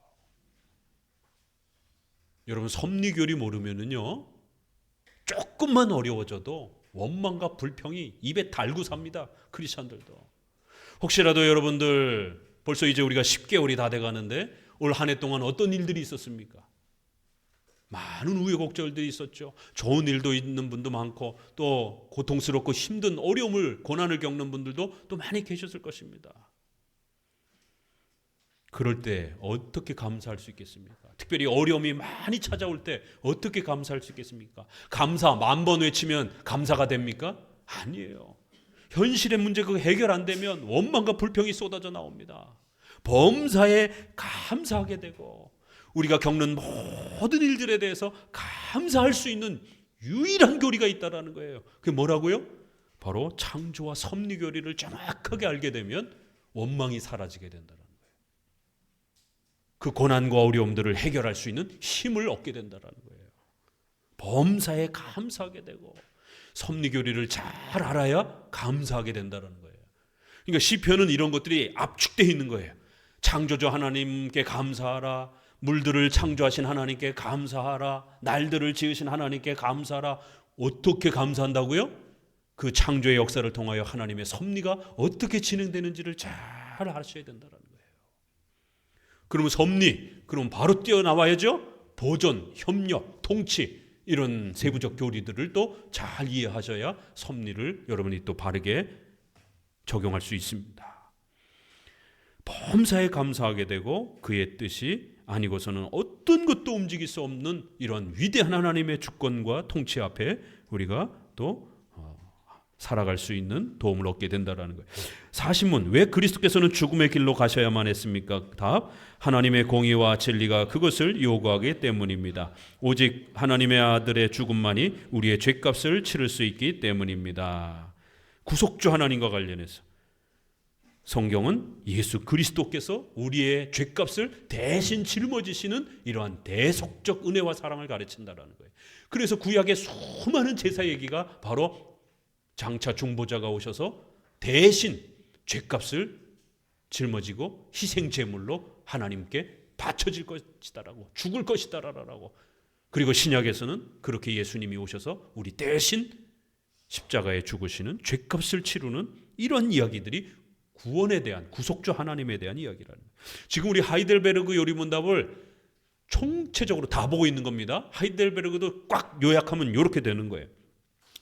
여러분 섭리교리 모르면은요 조금만 어려워져도 원망과 불평이 입에 달고 삽니다. 크리스천들도. 혹시라도 여러분들 벌써 이제 우리가 10개월이 다 돼가는데 올 한 해 동안 어떤 일들이 있었습니까? 많은 우여곡절들이 있었죠. 좋은 일도 있는 분도 많고 또 고통스럽고 힘든 어려움을 고난을 겪는 분들도 또 많이 계셨을 것입니다. 그럴 때 어떻게 감사할 수 있겠습니까? 특별히 어려움이 많이 찾아올 때 어떻게 감사할 수 있겠습니까? 감사 10,000번 외치면 감사가 됩니까? 아니에요. 현실의 문제 그거 해결 안 되면 원망과 불평이 쏟아져 나옵니다. 범사에 감사하게 되고 우리가 겪는 모든 일들에 대해서 감사할 수 있는 유일한 교리가 있다라는 거예요. 그게 뭐라고요? 바로 창조와 섭리 교리를 정확하게 알게 되면 원망이 사라지게 된다는 거예요. 그 고난과 어려움들을 해결할 수 있는 힘을 얻게 된다는 거예요. 범사에 감사하게 되고 섭리 교리를 잘 알아야 감사하게 된다는 거예요. 그러니까 시편은 이런 것들이 압축되어 있는 거예요. 창조주 하나님께 감사하라. 물들을 창조하신 하나님께 감사하라. 날들을 지으신 하나님께 감사하라. 어떻게 감사한다고요? 그 창조의 역사를 통하여 하나님의 섭리가 어떻게 진행되는지를 잘 아셔야 된다는 거예요. 그러면 섭리, 그럼 바로 뛰어나와야죠. 보존, 협력, 통치 이런 세부적 교리들을 또 잘 이해하셔야 섭리를 여러분이 또 바르게 적용할 수 있습니다. 범사에 감사하게 되고 그의 뜻이 아니고서는 어떤 것도 움직일 수 없는 이런 위대한 하나님의 주권과 통치 앞에 우리가 또 살아갈 수 있는 도움을 얻게 된다라는 거예요. 40문, 왜 그리스도께서는 죽음의 길로 가셔야만 했습니까? 답, 하나님의 공의와 진리가 그것을 요구하기 때문입니다. 오직 하나님의 아들의 죽음만이 우리의 죄값을 치를 수 있기 때문입니다. 구속주 하나님과 관련해서 성경은 예수 그리스도께서 우리의 죄값을 대신 짊어지시는 이러한 대속적 은혜와 사랑을 가르친다라는 거예요. 그래서 구약의 수많은 제사 얘기가 바로 장차 중보자가 오셔서 대신 죄값을 짊어지고 희생 제물로 하나님께 바쳐질 것이다라고, 죽을 것이다라고. 그리고 신약에서는 그렇게 예수님이 오셔서 우리 대신 십자가에 죽으시는 죄값을 치르는 이런 이야기들이 구원에 대한, 구속주 하나님에 대한 이야기라는 거예요. 지금 우리 하이델베르그 요리문답을 총체적으로 다 보고 있는 겁니다. 하이델베르그도 꽉 요약하면 이렇게 되는 거예요.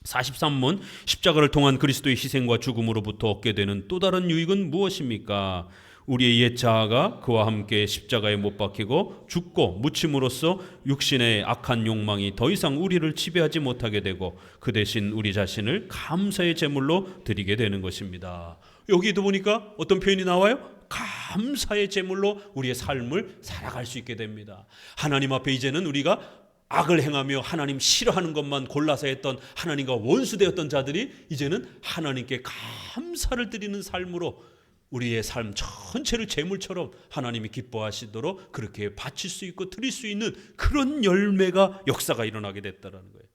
43문, 십자가를 통한 그리스도의 희생과 죽음으로부터 얻게 되는 또 다른 유익은 무엇입니까? 우리의 옛 자아가 그와 함께 십자가에 못 박히고 죽고 묻힘으로써 육신의 악한 욕망이 더 이상 우리를 지배하지 못하게 되고 그 대신 우리 자신을 감사의 제물로 드리게 되는 것입니다. 여기도 보니까 어떤 표현이 나와요? 감사의 제물로 우리의 삶을 살아갈 수 있게 됩니다. 하나님 앞에 이제는 우리가 악을 행하며 하나님 싫어하는 것만 골라서 했던, 하나님과 원수되었던 자들이 이제는 하나님께 감사를 드리는 삶으로 우리의 삶 전체를 제물처럼 하나님이 기뻐하시도록 그렇게 바칠 수 있고 드릴 수 있는 그런 열매가, 역사가 일어나게 됐다는 거예요.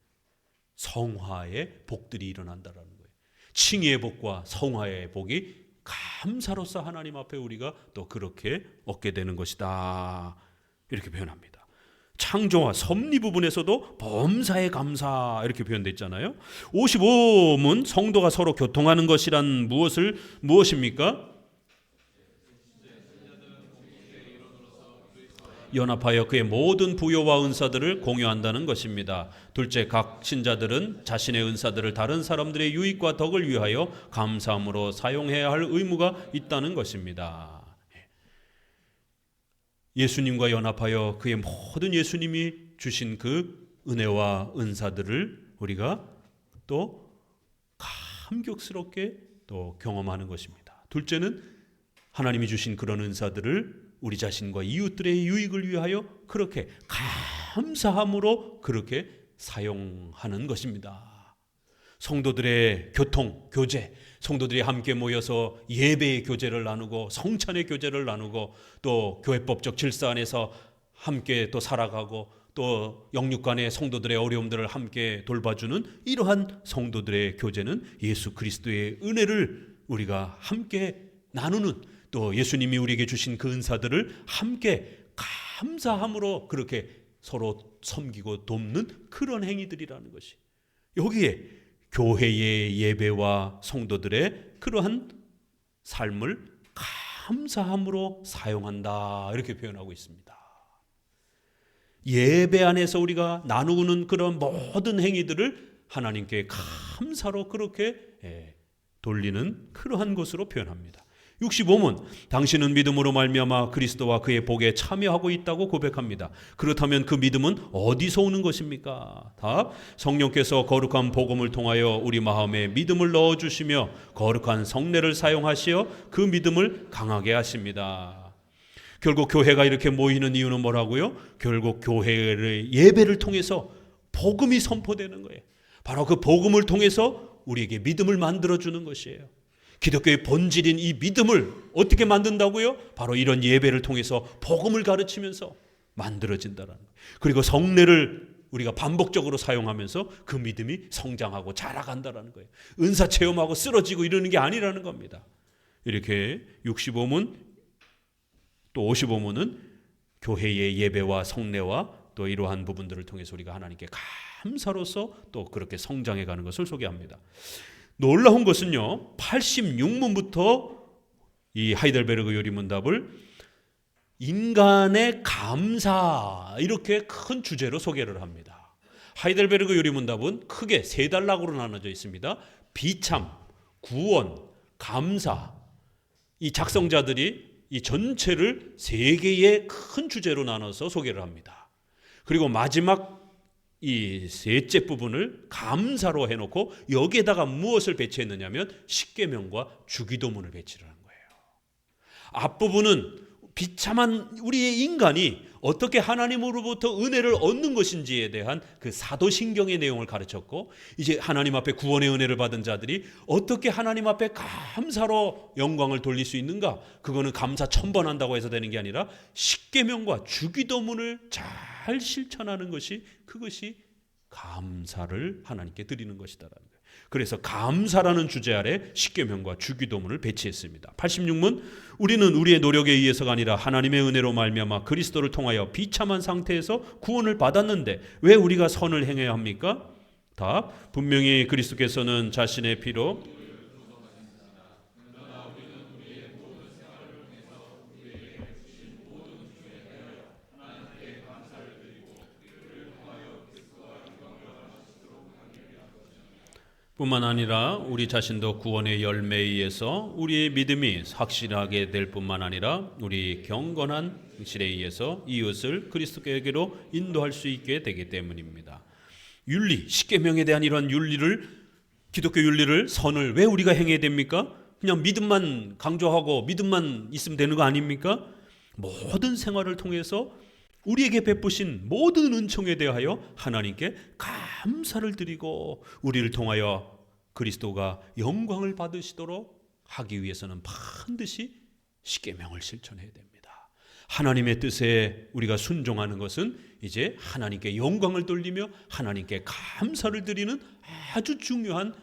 성화의 복들이 일어난다는 거예요. 칭의의 복과 성화의 복이 감사로서 하나님 앞에 우리가 또 그렇게 얻게 되는 것이다, 이렇게 표현합니다. 창조와 섭리 부분에서도 범사에 감사, 이렇게 표현되어 있잖아요. 55문, 성도가 서로 교통하는 것이란 무엇입니까? 연합하여 그의 모든 부요와 은사들을 공유한다는 것입니다. 둘째, 각 신자들은 자신의 은사들을 다른 사람들의 유익과 덕을 위하여 감사함으로 사용해야 할 의무가 있다는 것입니다. 예수님과 연합하여 그의 모든, 예수님이 주신 그 은혜와 은사들을 우리가 또 감격스럽게 또 경험하는 것입니다. 둘째는 하나님이 주신 그런 은사들을 우리 자신과 이웃들의 유익을 위하여 그렇게 감사함으로 그렇게 사용하는 것입니다. 성도들의 교통, 교제, 성도들이 함께 모여서 예배의 교제를 나누고 성찬의 교제를 나누고 또 교회법적 질서 안에서 함께 또 살아가고 또 영육간의 성도들의 어려움들을 함께 돌봐주는 이러한 성도들의 교제는 예수 그리스도의 은혜를 우리가 함께 나누는, 또 예수님이 우리에게 주신 그 은사들을 함께 감사함으로 그렇게 서로 섬기고 돕는 그런 행위들이라는 것이, 여기에 교회의 예배와 성도들의 그러한 삶을 감사함으로 사용한다, 이렇게 표현하고 있습니다. 예배 안에서 우리가 나누는 그런 모든 행위들을 하나님께 감사로 그렇게 돌리는 그러한 것으로 표현합니다. 65문, 당신은 믿음으로 말미암아 그리스도와 그의 복에 참여하고 있다고 고백합니다. 그렇다면 그 믿음은 어디서 오는 것입니까? 답, 성령께서 거룩한 복음을 통하여 우리 마음에 믿음을 넣어주시며 거룩한 성례를 사용하시어 그 믿음을 강하게 하십니다. 결국 교회가 이렇게 모이는 이유는 뭐라고요? 결국 교회의 예배를 통해서 복음이 선포되는 거예요. 바로 그 복음을 통해서 우리에게 믿음을 만들어주는 것이에요. 기독교의 본질인 이 믿음을 어떻게 만든다고요? 바로 이런 예배를 통해서 복음을 가르치면서 만들어진다는 거예요. 그리고 성례를 우리가 반복적으로 사용하면서 그 믿음이 성장하고 자라간다는 거예요. 은사 체험하고 쓰러지고 이러는 게 아니라는 겁니다. 이렇게 65문 또 55문은 교회의 예배와 성례와 또 이러한 부분들을 통해서 우리가 하나님께 감사로서 또 그렇게 성장해가는 것을 소개합니다. 놀라운 것은요, 86문부터 이 하이델베르그 요리문답을 인간의 감사, 이렇게 큰 주제로 소개를 합니다. 하이델베르그 요리문답은 크게 세 단락으로 나눠져 있습니다. 비참, 구원, 감사. 이 작성자들이 이 전체를 세 개의 큰 주제로 나눠서 소개를 합니다. 그리고 마지막 이 셋째 부분을 감사로 해놓고 여기에다가 무엇을 배치했느냐면 십계명과 주기도문을 배치를 한 거예요. 앞부분은 비참한 우리의 인간이 어떻게 하나님으로부터 은혜를 얻는 것인지에 대한 그 사도신경의 내용을 가르쳤고, 이제 하나님 앞에 구원의 은혜를 받은 자들이 어떻게 하나님 앞에 감사로 영광을 돌릴 수 있는가, 그거는 감사 1000번 한다고 해서 되는 게 아니라 십계명과 주기도문을 잘 실천하는 것이, 그것이 감사를 하나님께 드리는 것이다라는 거예요. 그래서 감사라는 주제 아래 십계명과 주기도문을 배치했습니다. 86문, 우리는 우리의 노력에 의해서가 아니라 하나님의 은혜로 말미암아 그리스도를 통하여 비참한 상태에서 구원을 받았는데 왜 우리가 선을 행해야 합니까? 답, 분명히 그리스도께서는 자신의 피로 뿐만 아니라 우리 자신도 구원의 열매에 의해서 우리의 믿음이 확실하게 될 뿐만 아니라 우리 경건한 실에 의해서 이웃을 그리스도께로 인도할 수 있게 되기 때문입니다. 윤리, 십계명에 대한 이런 윤리를, 기독교 윤리를, 선을 왜 우리가 행해야 됩니까? 그냥 믿음만 강조하고 믿음만 있으면 되는 거 아닙니까? 모든 생활을 통해서 우리에게 베푸신 모든 은총에 대하여 하나님께 감사를 드리고 우리를 통하여 그리스도가 영광을 받으시도록 하기 위해서는 반드시 십계명을 실천해야 됩니다. 하나님의 뜻에 우리가 순종하는 것은 이제 하나님께 영광을 돌리며 하나님께 감사를 드리는 아주 중요한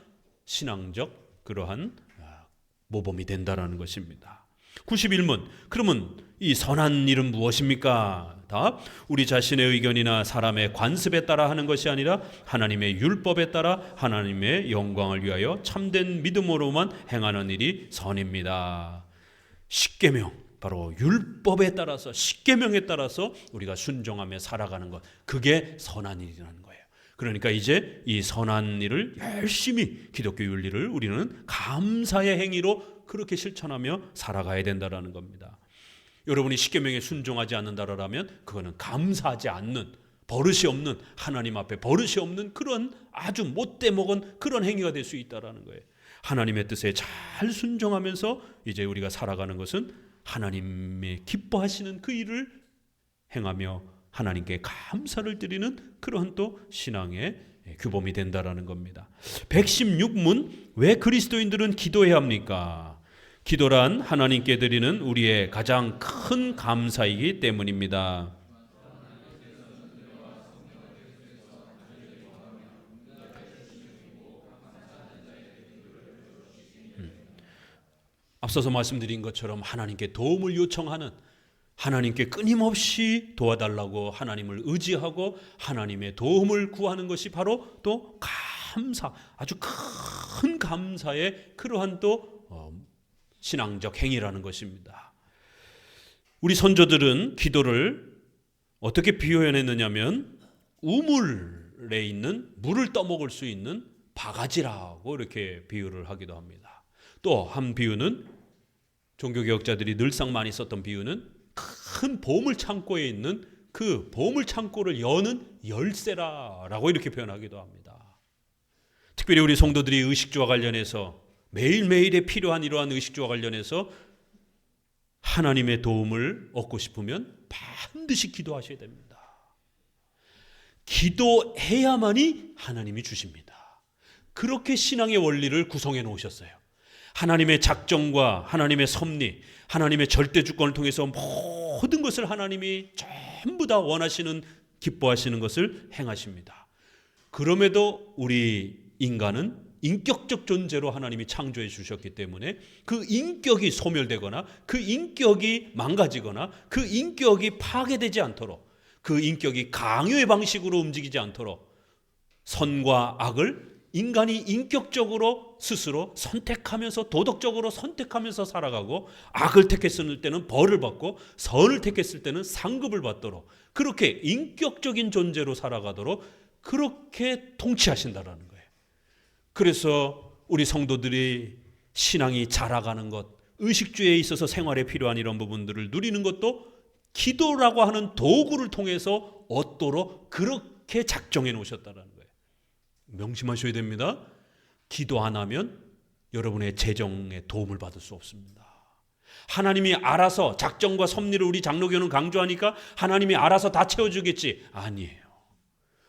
신앙적 그러한 모범이 된다라는 것입니다. 91문, 그러면 이 선한 일은 무엇입니까? 답, 우리 자신의 의견이나 사람의 관습에 따라 하는 것이 아니라 하나님의 율법에 따라 하나님의 영광을 위하여 참된 믿음으로만 행하는 일이 선입니다. 십계명, 바로 율법에 따라서, 십계명에 따라서 우리가 순종하며 살아가는 것, 그게 선한 일이라는 거예요. 그러니까 이제 이 선한 일을 열심히, 기독교 윤리를 우리는 감사의 행위로 그렇게 실천하며 살아가야 된다라는 겁니다. 여러분이 십계명에 순종하지 않는다라면 그거는 감사하지 않는, 버릇이 없는, 하나님 앞에 버릇이 없는 그런 아주 못돼 먹은 그런 행위가 될 수 있다라는 거예요. 하나님의 뜻에 잘 순종하면서 이제 우리가 살아가는 것은 하나님의 기뻐하시는 그 일을 행하며 하나님께 감사를 드리는 그러한 또 신앙의 규범이 된다라는 겁니다. 116문, 왜 그리스도인들은 기도해야 합니까? 기도란 하나님께 드리는 우리의 가장 큰 감사이기 때문입니다. 앞서서 말씀드린 것처럼 하나님께 도움을 요청하는, 하나님께 끊임없이 도와달라고 하나님을 의지하고 하나님의 도움을 구하는 것이 바로 또 감사, 아주 큰 감사의 그러한 또 신앙적 행위라는 것입니다. 우리 선조들은 기도를 어떻게 비유해냈느냐면 우물에 있는 물을 떠먹을 수 있는 바가지라고 이렇게 비유를 하기도 합니다. 또 한 비유는, 종교개혁자들이 늘상 많이 썼던 비유는 큰 보물 창고에 있는 그 보물 창고를 여는 열쇠라고 이렇게 표현하기도 합니다. 특별히 우리 성도들이 의식주와 관련해서 매일매일에 필요한 이러한 의식주와 관련해서 하나님의 도움을 얻고 싶으면 반드시 기도하셔야 됩니다. 기도해야만이 하나님이 주십니다. 그렇게 신앙의 원리를 구성해 놓으셨어요. 하나님의 작정과 하나님의 섭리, 하나님의 절대 주권을 통해서 모든 것을 하나님이 전부 다 원하시는, 기뻐하시는 것을 행하십니다. 그럼에도 우리 인간은 인격적 존재로 하나님이 창조해 주셨기 때문에 그 인격이 소멸되거나 그 인격이 망가지거나 그 인격이 파괴되지 않도록, 그 인격이 강요의 방식으로 움직이지 않도록 선과 악을 인간이 인격적으로 스스로 선택하면서, 도덕적으로 선택하면서 살아가고, 악을 택했을 때는 벌을 받고 선을 택했을 때는 상급을 받도록, 그렇게 인격적인 존재로 살아가도록 그렇게 통치하신다라는 거예요. 그래서 우리 성도들이 신앙이 자라가는 것, 의식주에 있어서 생활에 필요한 이런 부분들을 누리는 것도 기도라고 하는 도구를 통해서 얻도록 그렇게 작정해 놓으셨다는 거예요. 명심하셔야 됩니다. 기도 안 하면 여러분의 재정에 도움을 받을 수 없습니다. 하나님이 알아서 작정과 섭리를 우리 장로교는 강조하니까 하나님이 알아서 다 채워주겠지. 아니에요.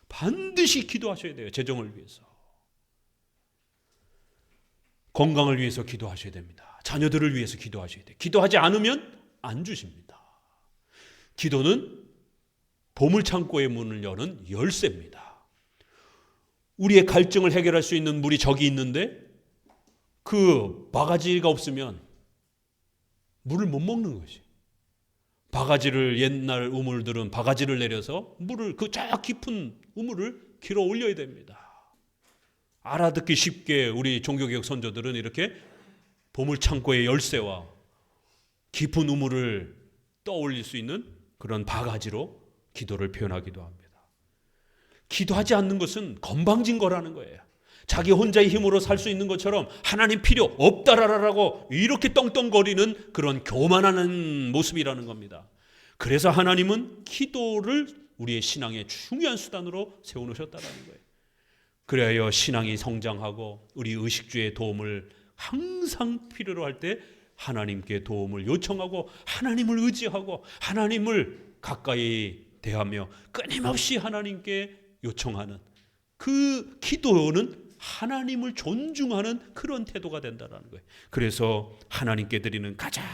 반드시 기도하셔야 돼요. 재정을 위해서. 건강을 위해서 기도하셔야 됩니다. 자녀들을 위해서 기도하셔야 돼요. 기도하지 않으면 안 주십니다. 기도는 보물창고의 문을 여는 열쇠입니다. 우리의 갈증을 해결할 수 있는 물이 저기 있는데 그 바가지가 없으면 물을 못 먹는 것이. 바가지를 옛날 우물들은 바가지를 내려서 물을 그 저 깊은 우물을 길어 올려야 됩니다. 알아듣기 쉽게 우리 종교개혁 선조들은 이렇게 보물창고의 열쇠와 깊은 우물을 떠올릴 수 있는 그런 바가지로 기도를 표현하기도 합니다. 기도하지 않는 것은 건방진 거라는 거예요. 자기 혼자의 힘으로 살 수 있는 것처럼 하나님 필요 없다라고 이렇게 떵떵거리는 그런 교만하는 모습이라는 겁니다. 그래서 하나님은 기도를 우리의 신앙의 중요한 수단으로 세워놓으셨다는 거예요. 그래야 신앙이 성장하고 우리 의식주의 도움을 항상 필요로 할 때 하나님께 도움을 요청하고 하나님을 의지하고 하나님을 가까이 대하며 끊임없이 하나님께 요청하는 그 기도는 하나님을 존중하는 그런 태도가 된다는 거예요. 그래서 하나님께 드리는 가장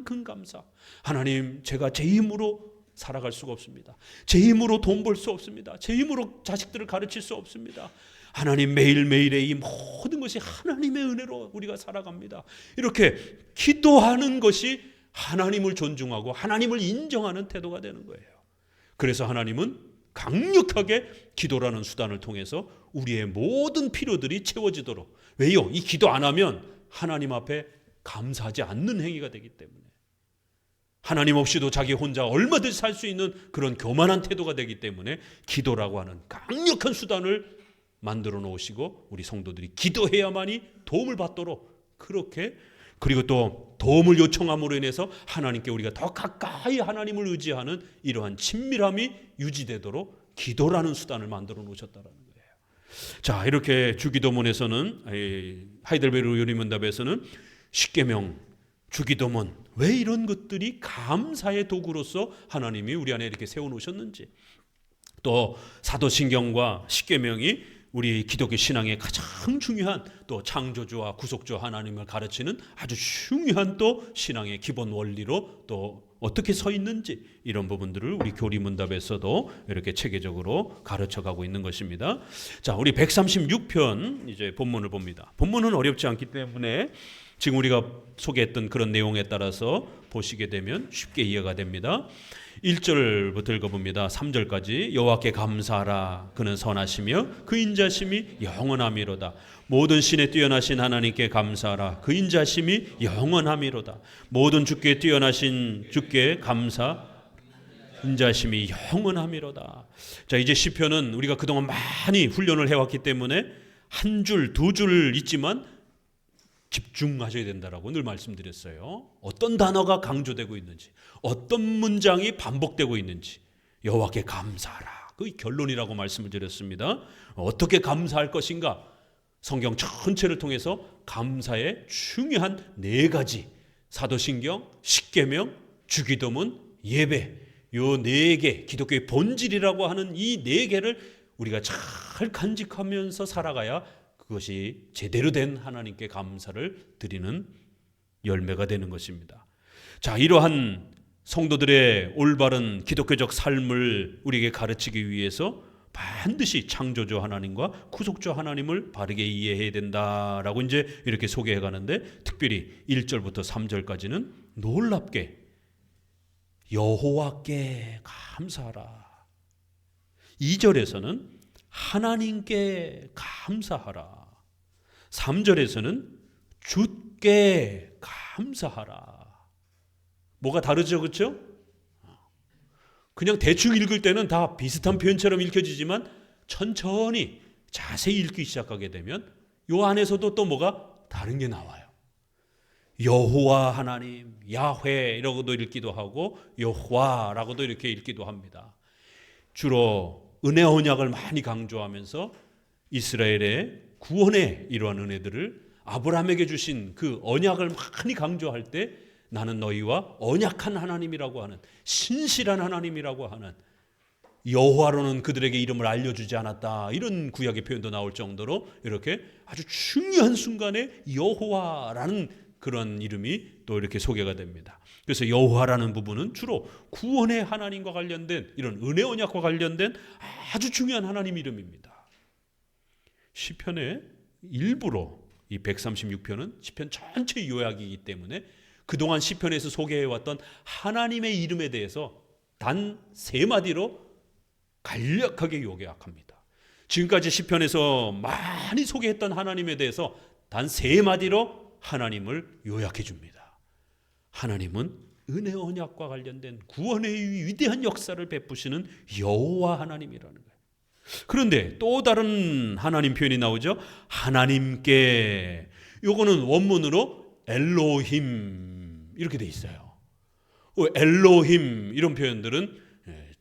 큰 감사, 하나님, 제가 제 힘으로 살아갈 수가 없습니다. 제 힘으로 돈 벌 수 없습니다. 제 힘으로 자식들을 가르칠 수 없습니다. 하나님, 매일매일의 이 모든 것이 하나님의 은혜로 우리가 살아갑니다. 이렇게 기도하는 것이 하나님을 존중하고 하나님을 인정하는 태도가 되는 거예요. 그래서 하나님은 강력하게 기도라는 수단을 통해서 우리의 모든 필요들이 채워지도록. 왜요? 이 기도 안 하면 하나님 앞에 감사하지 않는 행위가 되기 때문에. 하나님 없이도 자기 혼자 얼마든지 살 수 있는 그런 교만한 태도가 되기 때문에 기도라고 하는 강력한 수단을 만들어 놓으시고 우리 성도들이 기도해야만이 도움을 받도록 그렇게, 그리고 또 도움을 요청함으로 인해서 하나님께 우리가 더 가까이 하나님을 의지하는 이러한 친밀함이 유지되도록 기도라는 수단을 만들어 놓으셨다는 거예요. 자, 이렇게 주기도문에서는, 하이델베르 요리문답에서는 십계명, 주기도문, 왜 이런 것들이 감사의 도구로서 하나님이 우리 안에 이렇게 세워놓으셨는지, 또 사도신경과 십계명이 우리 기독교 신앙의 가장 중요한 또 창조주와 구속주 하나님을 가르치는 아주 중요한 또 신앙의 기본 원리로 또 어떻게 서 있는지, 이런 부분들을 우리 교리문답에서도 이렇게 체계적으로 가르쳐가고 있는 것입니다. 자, 우리 136편 이제 본문을 봅니다. 본문은 어렵지 않기 때문에 지금 우리가 소개했던 그런 내용에 따라서 보시게 되면 쉽게 이해가 됩니다. 1절부터 읽어봅니다. 3절까지. 여호와께 감사하라. 그는 선하시며 그 인자심이 영원함이로다. 모든 신에 뛰어나신 하나님께 감사하라. 그 인자심이 영원함이로다. 모든 주께 뛰어나신 주께 감사, 인자심이 영원함이로다. 자, 이제 시편은 우리가 그동안 많이 훈련을 해왔기 때문에 한 줄, 두 줄 있지만 집중하셔야 된다라고 늘 말씀드렸어요. 어떤 단어가 강조되고 있는지, 어떤 문장이 반복되고 있는지, 여호와께 감사하라. 그 결론이라고 말씀을 드렸습니다. 어떻게 감사할 것인가? 성경 전체를 통해서 감사의 중요한 4가지, 사도신경, 십계명, 주기도문, 예배, 요 4개, 기독교의 본질이라고 하는 이 4개를 우리가 잘 간직하면서 살아가야 그것이 제대로 된 하나님께 감사를 드리는 열매가 되는 것입니다. 자, 이러한 성도들의 올바른 기독교적 삶을 우리에게 가르치기 위해서 반드시 창조주 하나님과 구속주 하나님을 바르게 이해해야 된다라고 이제 이렇게 소개해 가는데, 특별히 1절부터 3절까지는 놀랍게 여호와께 감사하라. 2절에서는 하나님께 감사하라. 3절에서는 주께 감사하라. 뭐가 다르죠, 그렇죠? 그냥 대충 읽을 때는 다 비슷한 표현처럼 읽혀지지만 천천히 자세히 읽기 시작하게 되면 요 안에서도 또 뭐가 다른 게 나와요. 여호와 하나님, 야훼 이라고도 읽기도 하고 여호와라고도 이렇게 읽기도 합니다. 주로 은혜 언약을 많이 강조하면서 이스라엘의 구원의 이러한 은혜들을 아브라함에게 주신 그 언약을 많이 강조할 때 나는 너희와 언약한 하나님이라고 하는, 신실한 하나님이라고 하는, 여호와로는 그들에게 이름을 알려주지 않았다, 이런 구약의 표현도 나올 정도로 이렇게 아주 중요한 순간에 여호와라는 그런 이름이 또 이렇게 소개가 됩니다. 그래서 여호와라는 부분은 주로 구원의 하나님과 관련된, 이런 은혜 언약과 관련된 아주 중요한 하나님 이름입니다. 시편의 일부로 이 136편은 시편 전체 요약이기 때문에 그동안 시편에서 소개해왔던 하나님의 이름에 대해서 단 3마디로 간략하게 요약합니다. 지금까지 시편에서 많이 소개했던 하나님에 대해서 단 3마디로 하나님을 요약해 줍니다. 하나님은 은혜 언약과 관련된 구원의 위대한 역사를 베푸시는 여호와 하나님이라는 거예요. 그런데 또 다른 하나님 표현이 나오죠. 하나님께. 요거는 원문으로 엘로힘 이렇게 돼 있어요. 엘로힘 이런 표현들은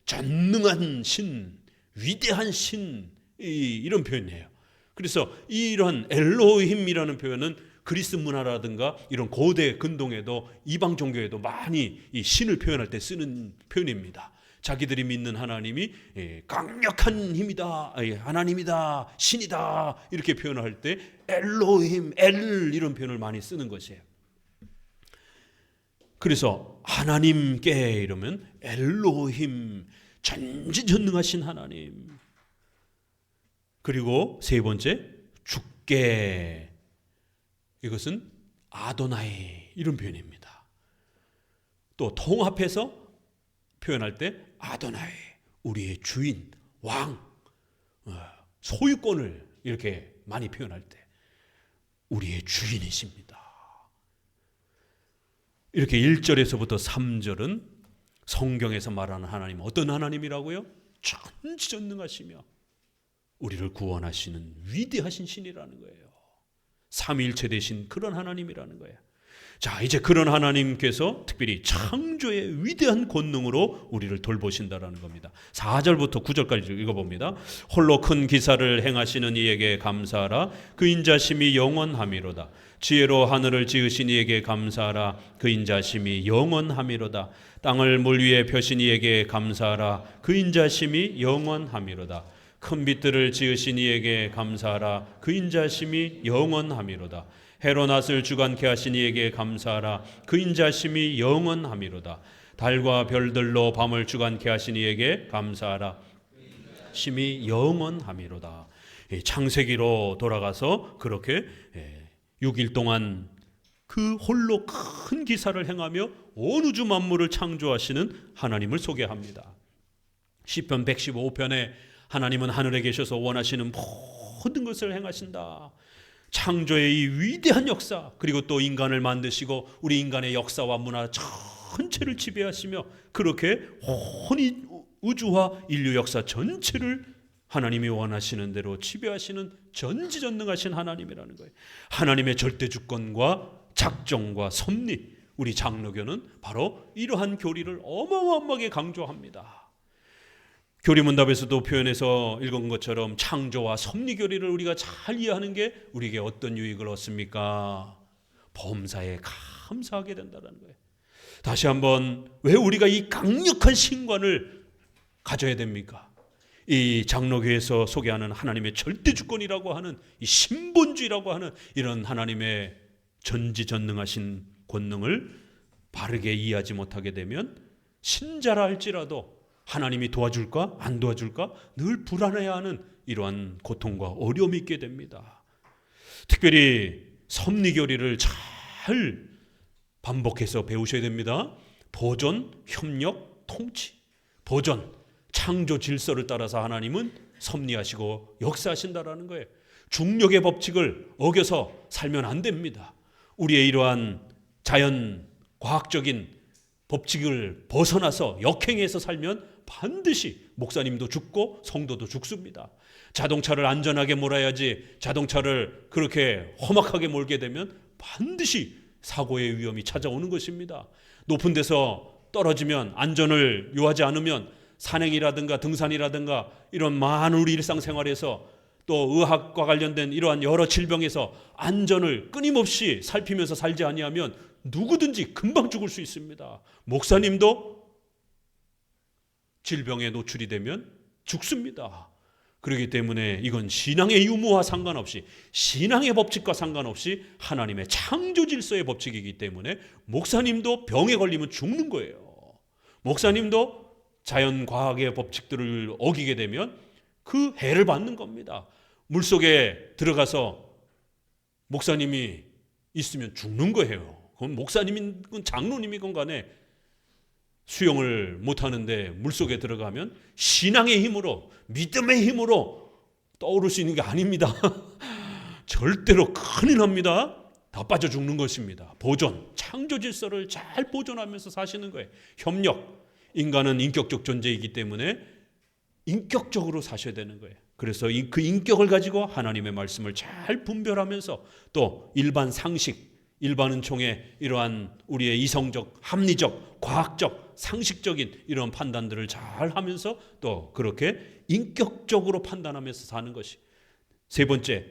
전능한 신, 위대한 신, 이런 표현이에요. 그래서 이런 엘로힘이라는 표현은 그리스 문화라든가 이런 고대 근동에도, 이방 종교에도 많이 이 신을 표현할 때 쓰는 표현입니다. 자기들이 믿는 하나님이 강력한 힘이다, 하나님이다, 신이다, 이렇게 표현할 때 엘로힘, 엘 이런 표현을 많이 쓰는 것이에요. 그래서 하나님께 이러면 엘로힘, 전지전능하신 하나님. 그리고 3번째, 주께. 이것은 아도나이 이런 표현입니다. 또 통합해서 표현할 때 아도나이, 우리의 주인, 왕, 소유권을 이렇게 많이 표현할 때 우리의 주인이십니다. 이렇게 1절에서부터 3절은 성경에서 말하는 하나님, 어떤 하나님이라고요? 전지전능하시며 우리를 구원하시는 위대하신 신이라는 거예요. 삼위일체 되신 그런 하나님이라는 거예요. 자, 이제 그런 하나님께서 특별히 창조의 위대한 권능으로 우리를 돌보신다라는 겁니다. 4절부터 9절까지 읽어봅니다. 홀로 큰 기사를 행하시는 이에게 감사하라. 그 인자심이 영원함이로다. 지혜로 하늘을 지으신 이에게 감사하라. 그 인자심이 영원함이로다. 땅을 물 위에 펴신 이에게 감사하라. 그 인자심이 영원함이로다. 큰 빛들을 지으신 이에게 감사하라. 그 인자심이 영원함이로다. 해로 낫을 주관케 하신 이에게 감사하라. 그 인자심이 영원함이로다. 달과 별들로 밤을 주관케 하신 이에게 감사하라. 심이 영원함이로다. 창세기로 돌아가서 그렇게 6일 동안 그 홀로 큰 기사를 행하며 온 우주 만물을 창조하시는 하나님을 소개합니다. 시편 115편에 하나님은 하늘에 계셔서 원하시는 모든 것을 행하신다. 창조의 이 위대한 역사, 그리고 또 인간을 만드시고 우리 인간의 역사와 문화 전체를 지배하시며 그렇게 온 우주와 인류 역사 전체를 하나님이 원하시는 대로 지배하시는 전지전능하신 하나님이라는 거예요. 하나님의 절대 주권과 작정과 섭리, 우리 장로교는 바로 이러한 교리를 어마어마하게 강조합니다. 교리문답에서도 표현해서 읽은 것처럼 창조와 섭리 교리를 우리가 잘 이해하는 게 우리에게 어떤 유익을 얻습니까? 범사에 감사하게 된다는 거예요. 다시 한번, 왜 우리가 이 강력한 신관을 가져야 됩니까? 이 장로교에서 소개하는 하나님의 절대주권이라고 하는 이 신본주의라고 하는 이런 하나님의 전지전능하신 권능을 바르게 이해하지 못하게 되면 신자라 할지라도 하나님이 도와줄까 안 도와줄까 늘 불안해하는 이러한 고통과 어려움이 있게 됩니다. 특별히 섭리교리를 잘 반복해서 배우셔야 됩니다. 보존, 협력, 통치. 보존, 창조 질서를 따라서 하나님은 섭리하시고 역사하신다라는 거예요. 중력의 법칙을 어겨서 살면 안 됩니다. 우리의 이러한 자연 과학적인 법칙을 벗어나서 역행해서 살면 반드시 목사님도 죽고 성도도 죽습니다. 자동차를 안전하게 몰아야지 자동차를 그렇게 험악하게 몰게 되면 반드시 사고의 위험이 찾아오는 것입니다. 높은 데서 떨어지면 안전을 요하지 않으면 산행이라든가 등산이라든가 이런 많은 우리 일상생활에서 또 의학과 관련된 이러한 여러 질병에서 안전을 끊임없이 살피면서 살지 아니하면 누구든지 금방 죽을 수 있습니다. 목사님도 질병에 노출이 되면 죽습니다. 그렇기 때문에 이건 신앙의 유무와 상관없이, 신앙의 법칙과 상관없이 하나님의 창조 질서의 법칙이기 때문에 목사님도 병에 걸리면 죽는 거예요. 목사님도 자연과학의 법칙들을 어기게 되면 그 해를 받는 겁니다. 물속에 들어가서 목사님이 있으면 죽는 거예요. 그건 목사님이건 장로님이건 간에 수영을 못하는데 물속에 들어가면 신앙의 힘으로, 믿음의 힘으로 떠오를 수 있는 게 아닙니다. 절대로 큰일 납니다. 다 빠져 죽는 것입니다. 보존, 창조 질서를 잘 보존하면서 사시는 거예요. 협력, 인간은 인격적 존재이기 때문에 인격적으로 사셔야 되는 거예요. 그래서 그 인격을 가지고 하나님의 말씀을 잘 분별하면서 또 일반 상식, 일반 은총의 이러한 우리의 이성적, 합리적, 과학적, 상식적인 이런 판단들을 잘 하면서 또 그렇게 인격적으로 판단하면서 사는 것이. 세 번째,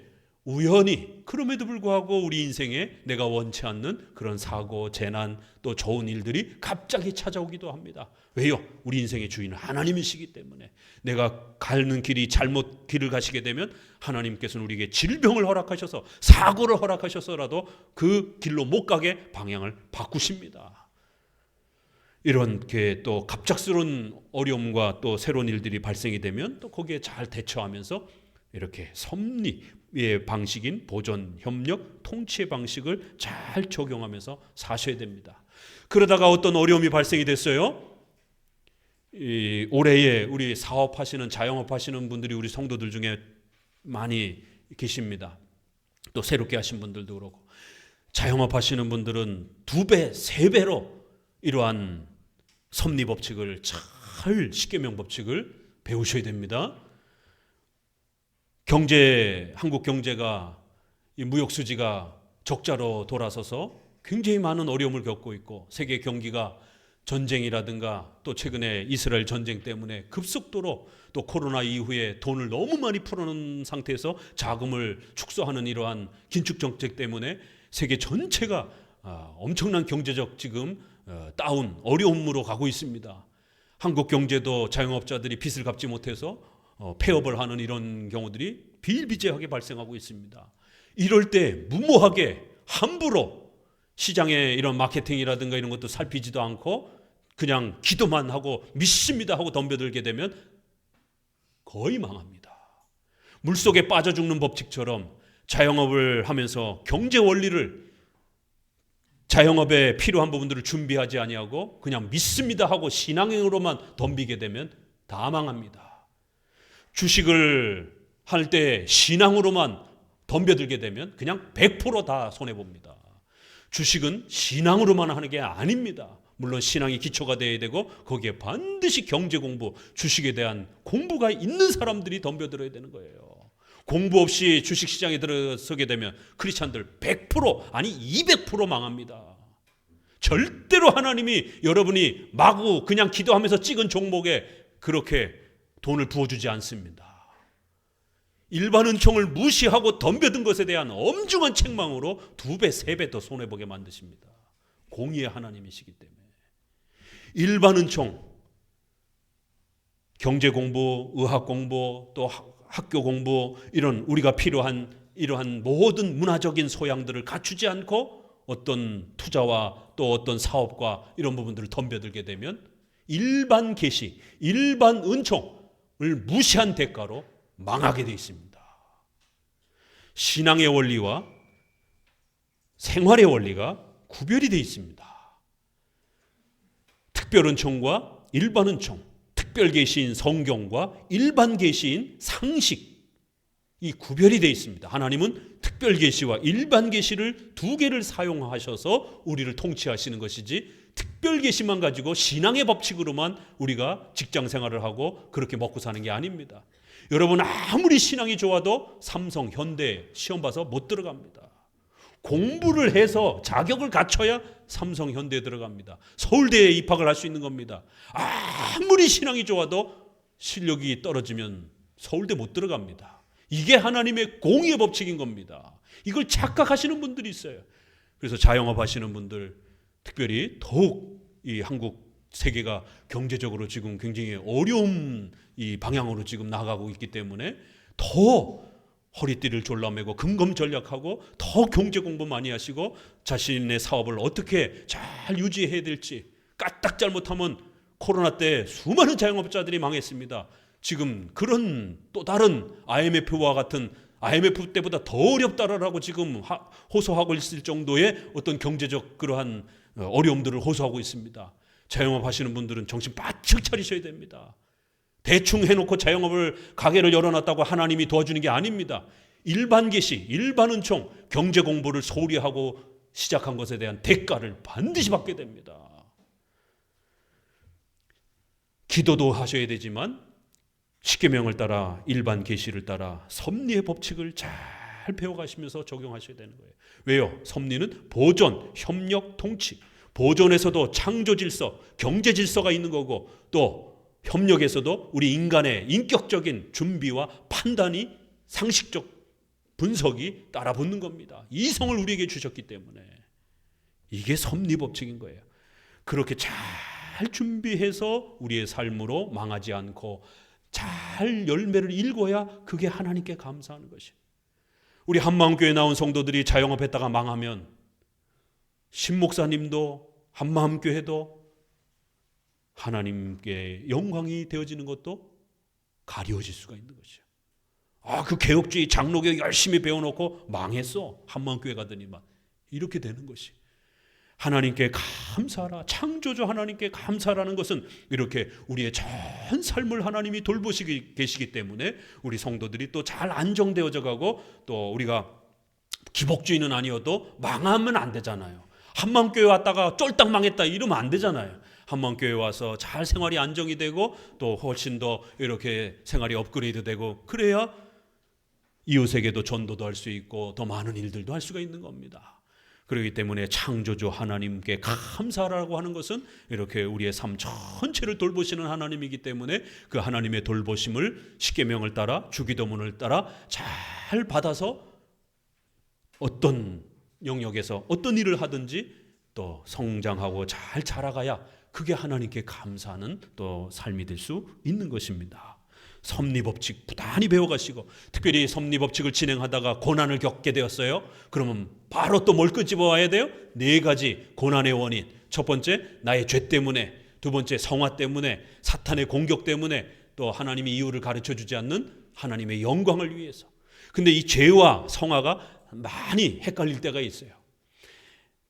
우연히, 그럼에도 불구하고 우리 인생에 내가 원치 않는 그런 사고, 재난, 또 좋은 일들이 갑자기 찾아오기도 합니다. 왜요? 우리 인생의 주인은 하나님이시기 때문에. 내가 가는 길이 잘못 길을 가시게 되면 하나님께서는 우리에게 질병을 허락하셔서, 사고를 허락하셔서라도 그 길로 못 가게 방향을 바꾸십니다. 이렇게 또 갑작스러운 어려움과 또 새로운 일들이 발생이 되면 또 거기에 잘 대처하면서 이렇게 섭리의 방식인 보존, 협력, 통치의 방식을 잘 적용하면서 사셔야 됩니다. 그러다가 어떤 어려움이 발생이 됐어요. 올해에 우리 사업하시는, 자영업하시는 분들이 우리 성도들 중에 많이 계십니다. 또 새롭게 하신 분들도 그렇고. 자영업하시는 분들은 2배, 3배로 이러한 섭리법칙을 잘, 십계명 법칙을 배우셔야 됩니다. 한국 경제가, 이 무역 수지가 적자로 돌아서서 굉장히 많은 어려움을 겪고 있고, 세계 경기가 전쟁이라든가 또 최근에 이스라엘 전쟁 때문에 급속도로, 또 코로나 이후에 돈을 너무 많이 풀어놓은 상태에서 자금을 축소하는 이러한 긴축 정책 때문에 세계 전체가 엄청난 경제적 지금 다운, 어려움으로 가고 있습니다. 한국 경제도 자영업자들이 빚을 갚지 못해서 폐업을 하는 이런 경우들이 비일비재하게 발생하고 있습니다. 이럴 때 무모하게 함부로 시장의 이런 마케팅이라든가 이런 것도 살피지도 않고 그냥 기도만 하고 믿습니다 하고 덤벼들게 되면 거의 망합니다. 물속에 빠져 죽는 법칙처럼 자영업을 하면서 경제 원리를, 자영업에 필요한 부분들을 준비하지 아니하고 그냥 믿습니다 하고 신앙으로만 덤비게 되면 다 망합니다. 주식을 할 때 신앙으로만 덤벼들게 되면 그냥 100% 손해봅니다. 주식은 신앙으로만 하는 게 아닙니다. 물론 신앙이 기초가 되어야 되고 거기에 반드시 경제 공부, 주식에 대한 공부가 있는 사람들이 덤벼들어야 되는 거예요. 공부 없이 주식시장에 들어서게 되면 크리스찬들 100% 아니 200% 망합니다. 절대로 하나님이 여러분이 마구 그냥 기도하면서 찍은 종목에 그렇게 돈을 부어주지 않습니다. 일반 은총을 무시하고 덤벼든 것에 대한 엄중한 책망으로 2배, 3배 더 손해보게 만드십니다. 공의의 하나님이시기 때문에. 일반 은총, 경제 공부, 의학 공부, 또 학교 공부, 이런 우리가 필요한 이러한 모든 문화적인 소양들을 갖추지 않고 어떤 투자와 또 어떤 사업과 이런 부분들을 덤벼들게 되면 일반 계시, 일반 은총을 무시한 대가로 망하게 되어 있습니다. 신앙의 원리와 생활의 원리가 구별이 되어 있습니다. 특별 은총과 일반 은총, 특별 계시인 성경과 일반 계시인 상식, 이 구별이 되어 있습니다. 하나님은 특별 계시와 일반 계시를 2개를 사용하셔서 우리를 통치하시는 것이지, 특별 계시만 가지고 신앙의 법칙으로만 우리가 직장 생활을 하고 그렇게 먹고 사는 게 아닙니다. 여러분 아무리 신앙이 좋아도 삼성, 현대 시험 봐서 못 들어갑니다. 공부를 해서 자격을 갖춰야 삼성, 현대에 들어갑니다. 서울대에 입학을 할 수 있는 겁니다. 아무리 신앙이 좋아도 실력이 떨어지면 서울대 못 들어갑니다. 이게 하나님의 공의의 법칙인 겁니다. 이걸 착각하시는 분들이 있어요. 그래서 자영업 하시는 분들, 특별히 더욱 이 한국 세계가 경제적으로 지금 굉장히 어려운 이 방향으로 지금 나가고 있기 때문에 더 허리띠를 졸라매고 근검전략하고 더 경제 공부 많이 하시고 자신의 사업을 어떻게 잘 유지해야 될지, 까딱 잘못하면 코로나 때 수많은 자영업자들이 망했습니다. 지금 그런 또 다른 IMF와 같은, IMF 때보다 더 어렵다라고 지금 호소하고 있을 정도의 어떤 경제적 그러한 어려움들을 호소하고 있습니다. 자영업 하시는 분들은 정신 바짝 차리셔야 됩니다. 대충 해놓고 자영업을, 가게를 열어놨다고 하나님이 도와주는 게 아닙니다. 일반 계시, 일반 은총, 경제 공부를 소홀히 하고 시작한 것에 대한 대가를 반드시 받게 됩니다. 기도도 하셔야 되지만 십계명을 따라, 일반 계시를 따라 섭리의 법칙을 잘 배워가시면서 적용하셔야 되는 거예요. 왜요? 섭리는 보존, 협력, 통치. 보존에서도 창조 질서, 경제 질서가 있는 거고, 또 협력에서도 우리 인간의 인격적인 준비와 판단이, 상식적 분석이 따라붙는 겁니다. 이성을 우리에게 주셨기 때문에 이게 섭리 법칙인 거예요. 그렇게 잘 준비해서 우리의 삶으로 망하지 않고 잘 열매를 일궈야 그게 하나님께 감사하는 것이에요. 우리 한마음교회 나온 성도들이 자영업했다가 망하면 신목사님도 한마음교회도 하나님께 영광이 되어지는 것도 가려워질 수가 있는 것이죠. 그 개혁주의 장로교 열심히 배워놓고 망했어. 한마음교회 가더니만. 이렇게 되는 것이. 하나님께 감사하라. 창조주 하나님께 감사라는 것은 이렇게 우리의 전 삶을 하나님이 돌보시기 계시기 때문에 우리 성도들이 또 잘 안정되어져 가고, 또 우리가 기복주의는 아니어도 망하면 안 되잖아요. 한마음교회 왔다가 쫄딱 망했다 이러면 안 되잖아요. 한마음교회 와서 잘 생활이 안정이 되고 또 훨씬 더 이렇게 생활이 업그레이드 되고, 그래야 이웃에게도 전도도 할 수 있고 더 많은 일들도 할 수가 있는 겁니다. 그렇기 때문에 창조주 하나님께 감사하라고 하는 것은 이렇게 우리의 삶 전체를 돌보시는 하나님이기 때문에 그 하나님의 돌보심을 십계명을 따라, 주기도문을 따라 잘 받아서 어떤 영역에서 어떤 일을 하든지 또 성장하고 잘 자라가야 그게 하나님께 감사하는 또 삶이 될 수 있는 것입니다. 섭리법칙 부단히 배워가시고, 특별히 섭리법칙을 진행하다가 고난을 겪게 되었어요. 그러면 바로 또 뭘 끄집어 와야 돼요? 4가지 고난의 원인. 첫 번째, 나의 죄 때문에. 두 번째, 성화 때문에. 사탄의 공격 때문에. 또 하나님이 이유를 가르쳐주지 않는 하나님의 영광을 위해서. 근데 이 죄와 성화가 많이 헷갈릴 때가 있어요.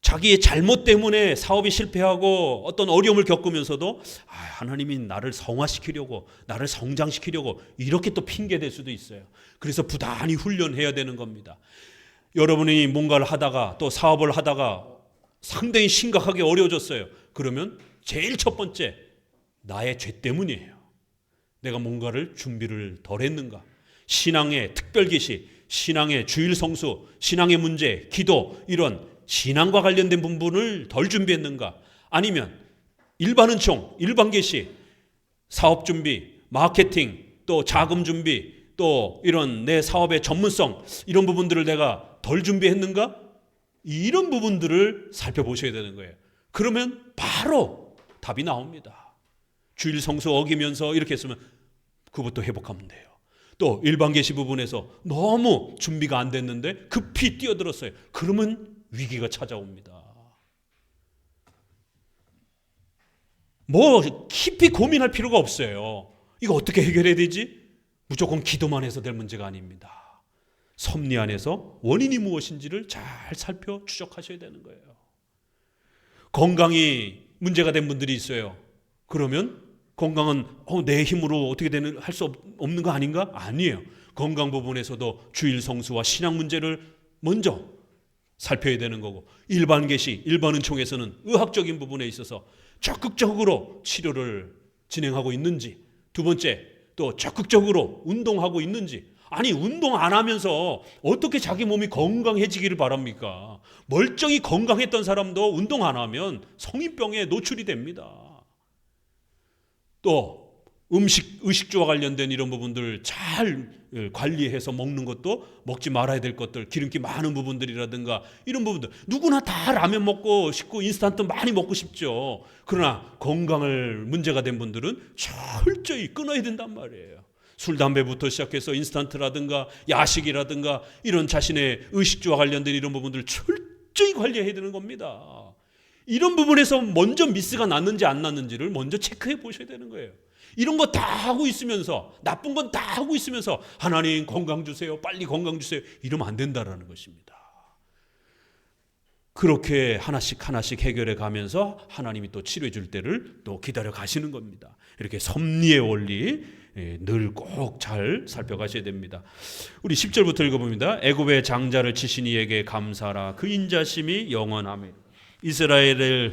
자기의 잘못 때문에 사업이 실패하고 어떤 어려움을 겪으면서도 하나님이 나를 성화시키려고, 나를 성장시키려고 이렇게 또 핑계댈 수도 있어요. 그래서 부단히 훈련해야 되는 겁니다. 여러분이 뭔가를 하다가 또 사업을 하다가 상당히 심각하게 어려워졌어요. 그러면 제일 첫 번째, 나의 죄 때문이에요. 내가 뭔가를 준비를 덜 했는가. 신앙의 특별계시, 신앙의 주일 성수, 신앙의 문제, 기도, 이런 신앙과 관련된 부분을 덜 준비했는가? 아니면 일반 은총, 일반 계시, 사업 준비, 마케팅, 또 자금 준비, 또 이런 내 사업의 전문성, 이런 부분들을 내가 덜 준비했는가? 이런 부분들을 살펴보셔야 되는 거예요. 그러면 바로 답이 나옵니다. 주일 성수 어기면서 이렇게 했으면 그것부터 회복하면 돼요. 또 일반 계시 부분에서 너무 준비가 안 됐는데 급히 뛰어들었어요. 그러면 위기가 찾아옵니다. 뭐 깊이 고민할 필요가 없어요. 이거 어떻게 해결해야 되지? 무조건 기도만 해서 될 문제가 아닙니다. 섭리 안에서 원인이 무엇인지를 잘 살펴 추적하셔야 되는 거예요. 건강이 문제가 된 분들이 있어요. 그러면 건강은 내 힘으로 어떻게 할 수 없는 거 아닌가? 아니에요. 건강 부분에서도 주일 성수와 신앙 문제를 먼저 살펴야 되는 거고, 일반 계시, 일반 은총에서는 의학적인 부분에 있어서 적극적으로 치료를 진행하고 있는지, 두 번째 또 적극적으로 운동하고 있는지, 아니 운동 안 하면서 어떻게 자기 몸이 건강해지기를 바랍니까? 멀쩡히 건강했던 사람도 운동 안 하면 성인병에 노출이 됩니다. 또 의식주와 관련된 이런 부분들 잘 관리해서 먹는 것도 먹지 말아야 될 것들, 기름기 많은 부분들이라든가 이런 부분들, 누구나 다 라면 먹고 싶고 인스턴트 많이 먹고 싶죠. 그러나 건강을 문제가 된 분들은 철저히 끊어야 된단 말이에요. 술, 담배부터 시작해서 인스턴트라든가 야식이라든가 이런 자신의 의식주와 관련된 이런 부분들을 철저히 관리해야 되는 겁니다. 이런 부분에서 먼저 미스가 났는지 안 났는지를 먼저 체크해 보셔야 되는 거예요. 이런 거 다 하고 있으면서, 나쁜 건 다 하고 있으면서 하나님 건강 주세요, 빨리 건강 주세요, 이러면 안 된다라는 것입니다. 그렇게 하나씩 하나씩 해결해 가면서 하나님이 또 치료해 줄 때를 또 기다려 가시는 겁니다. 이렇게 섭리의 원리 늘 꼭 잘 살펴가셔야 됩니다. 우리 10절부터 읽어봅니다. 애굽의 장자를 치신 이에게 감사하라. 그 인자심이 영원하며 이스라엘을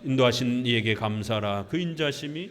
인도하신 이에게 감사하라. 그 인자심이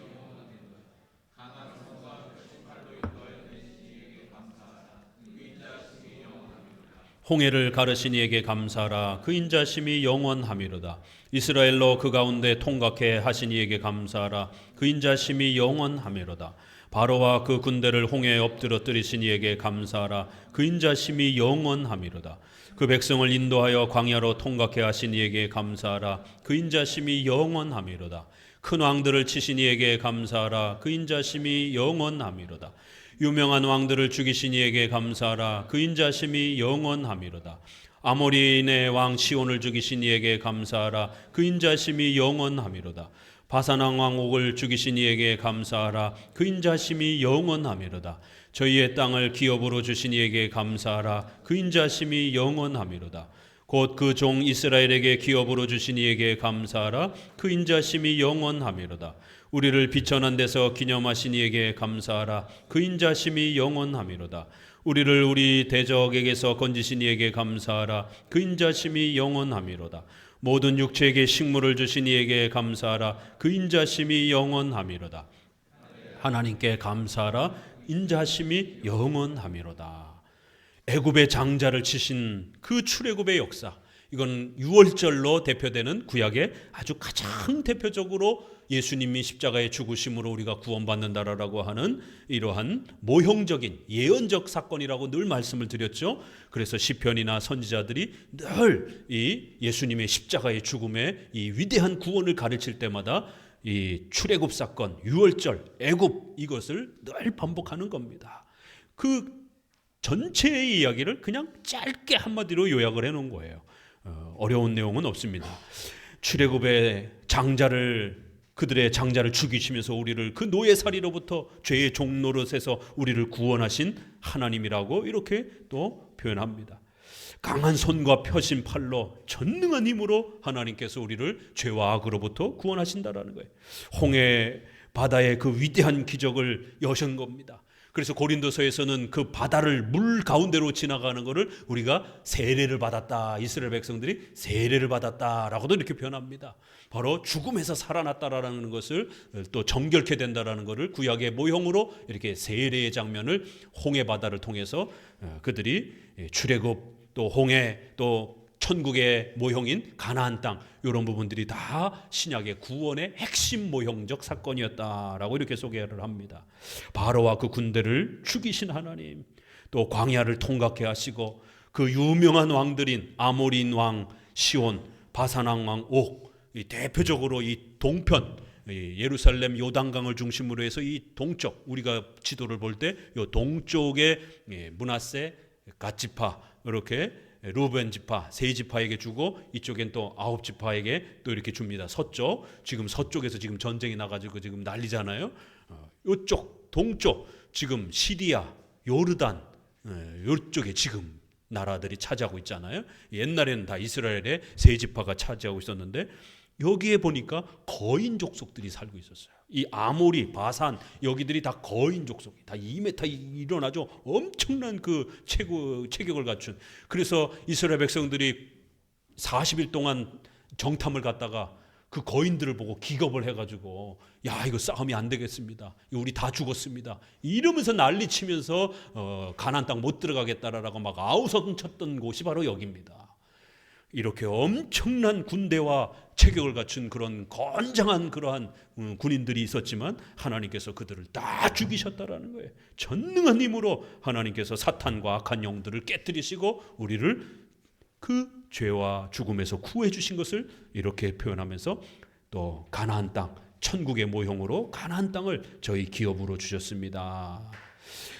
홍해를 가르신 이에게 감사하라. 그 인자심이 영원하미로다. 이스라엘로 그 가운데 통각해 하신 이에게 감사하라. 그 인자심이 영원하미로다. 바로와 그 군대를 홍해에 엎드러뜨리신 이에게 감사하라. 그 인자심이 영원하미로다. 그 백성을 인도하여 광야로 통각해 하신 이에게 감사하라. 그 인자심이 영원하미로다. 큰 왕들을 치신 이에게 감사하라. 그 인자심이 영원하미로다. 유명한 왕들을 죽이신 이에게 감사하라. 그 인자심이 영원하미로다. 아모리인의 왕 시온을 죽이신 이에게 감사하라. 그 인자심이 영원하미로다. 바산왕 옥을 죽이신 이에게 감사하라. 그 인자심이 영원하미로다. 저희의 땅을 기업으로 주신 이에게 감사하라. 그 인자심이 영원하미로다. 곧 그 종 이스라엘에게 기업으로 주신 이에게 감사하라. 그 인자심이 영원하미로다. 우리를 비천한 데서 기념하신 이에게 감사하라. 그 인자심이 영원하미로다. 우리를 우리 대적에게서 건지신 이에게 감사하라. 그 인자심이 영원하미로다. 모든 육체에게 식물을 주신 이에게 감사하라. 그 인자심이 영원하미로다. 하나님께 감사하라. 인자심이 영원하미로다. 애굽의 장자를 치신 그 출애굽의 역사, 이건 유월절로 대표되는 구약의 아주 가장 대표적으로 예수님이 십자가의 죽으심으로 우리가 구원받는다라고 하는 이러한 모형적인 예언적 사건이라고 늘 말씀을 드렸죠. 그래서 시편이나 선지자들이 늘 이 예수님의 십자가의 죽음의 이 위대한 구원을 가르칠 때마다 이 출애굽 사건, 유월절, 애굽 이것을 늘 반복하는 겁니다. 그 전체의 이야기를 그냥 짧게 한마디로 요약을 해놓은 거예요. 어려운 내용은 없습니다. 출애굽의 그들의 장자를 죽이시면서 우리를 그 노예살이로부터 죄의 종노릇에서 우리를 구원하신 하나님이라고 이렇게 또 표현합니다. 강한 손과 펴신 팔로 전능한 힘으로 하나님께서 우리를 죄와 악으로부터 구원하신다라는 거예요. 홍해 바다의 그 위대한 기적을 여신 겁니다. 그래서 고린도서에서는 그 바다를 물 가운데로 지나가는 것을 우리가 세례를 받았다, 이스라엘 백성들이 세례를 받았다라고도 이렇게 표현합니다. 바로 죽음에서 살아났다라는 것을 또 정결케 된다라는 것을 구약의 모형으로 이렇게 세례의 장면을 홍해 바다를 통해서 그들이 출애굽 또 홍해 또 천국의 모형인 가나안 땅 이런 부분들이 다 신약의 구원의 핵심 모형적 사건이었다라고 이렇게 소개를 합니다. 바로와 그 군대를 죽이신 하나님, 또 광야를 통각해 하시고 그 유명한 왕들인 아모리인 왕 시온, 바산왕 왕 옥, 이 대표적으로 이 동편 예루살렘 요단강을 중심으로 해서 이 동쪽, 우리가 지도를 볼 때 이 동쪽에 므낫세, 갓지파 이렇게 루벤 지파 세 지파에게 주고 이쪽엔 또 9지파에게 또 이렇게 줍니다. 서쪽, 지금 서쪽에서 지금 전쟁이 나가지고 지금 난리잖아요. 이쪽 동쪽 지금 시리아, 요르단 이쪽에 지금 나라들이 차지하고 있잖아요. 옛날에는 다 이스라엘의 세 지파가 차지하고 있었는데 여기에 보니까 거인 족속들이 살고 있었어요. 이 아모리, 바산 여기들이 다 거인 족속이 다 2m 일어나죠. 엄청난 그 체격을 갖춘. 그래서 이스라엘 백성들이 40일 동안 정탐을 갔다가 그 거인들을 보고 기겁을 해가지고 야 이거 싸움이 안 되겠습니다. 우리 다 죽었습니다. 이러면서 난리치면서 가나안 땅 못 들어가겠다라고 막 아우성 쳤던 곳이 바로 여기입니다. 이렇게 엄청난 군대와 체격을 갖춘 그런 건장한 그러한 군인들이 있었지만 하나님께서 그들을 다 죽이셨다라는 거예요. 전능한 힘으로 하나님께서 사탄과 악한 영들을 깨뜨리시고 우리를 그 죄와 죽음에서 구해 주신 것을 이렇게 표현하면서 또 가나안 땅, 천국의 모형으로 가나안 땅을 저희 기업으로 주셨습니다.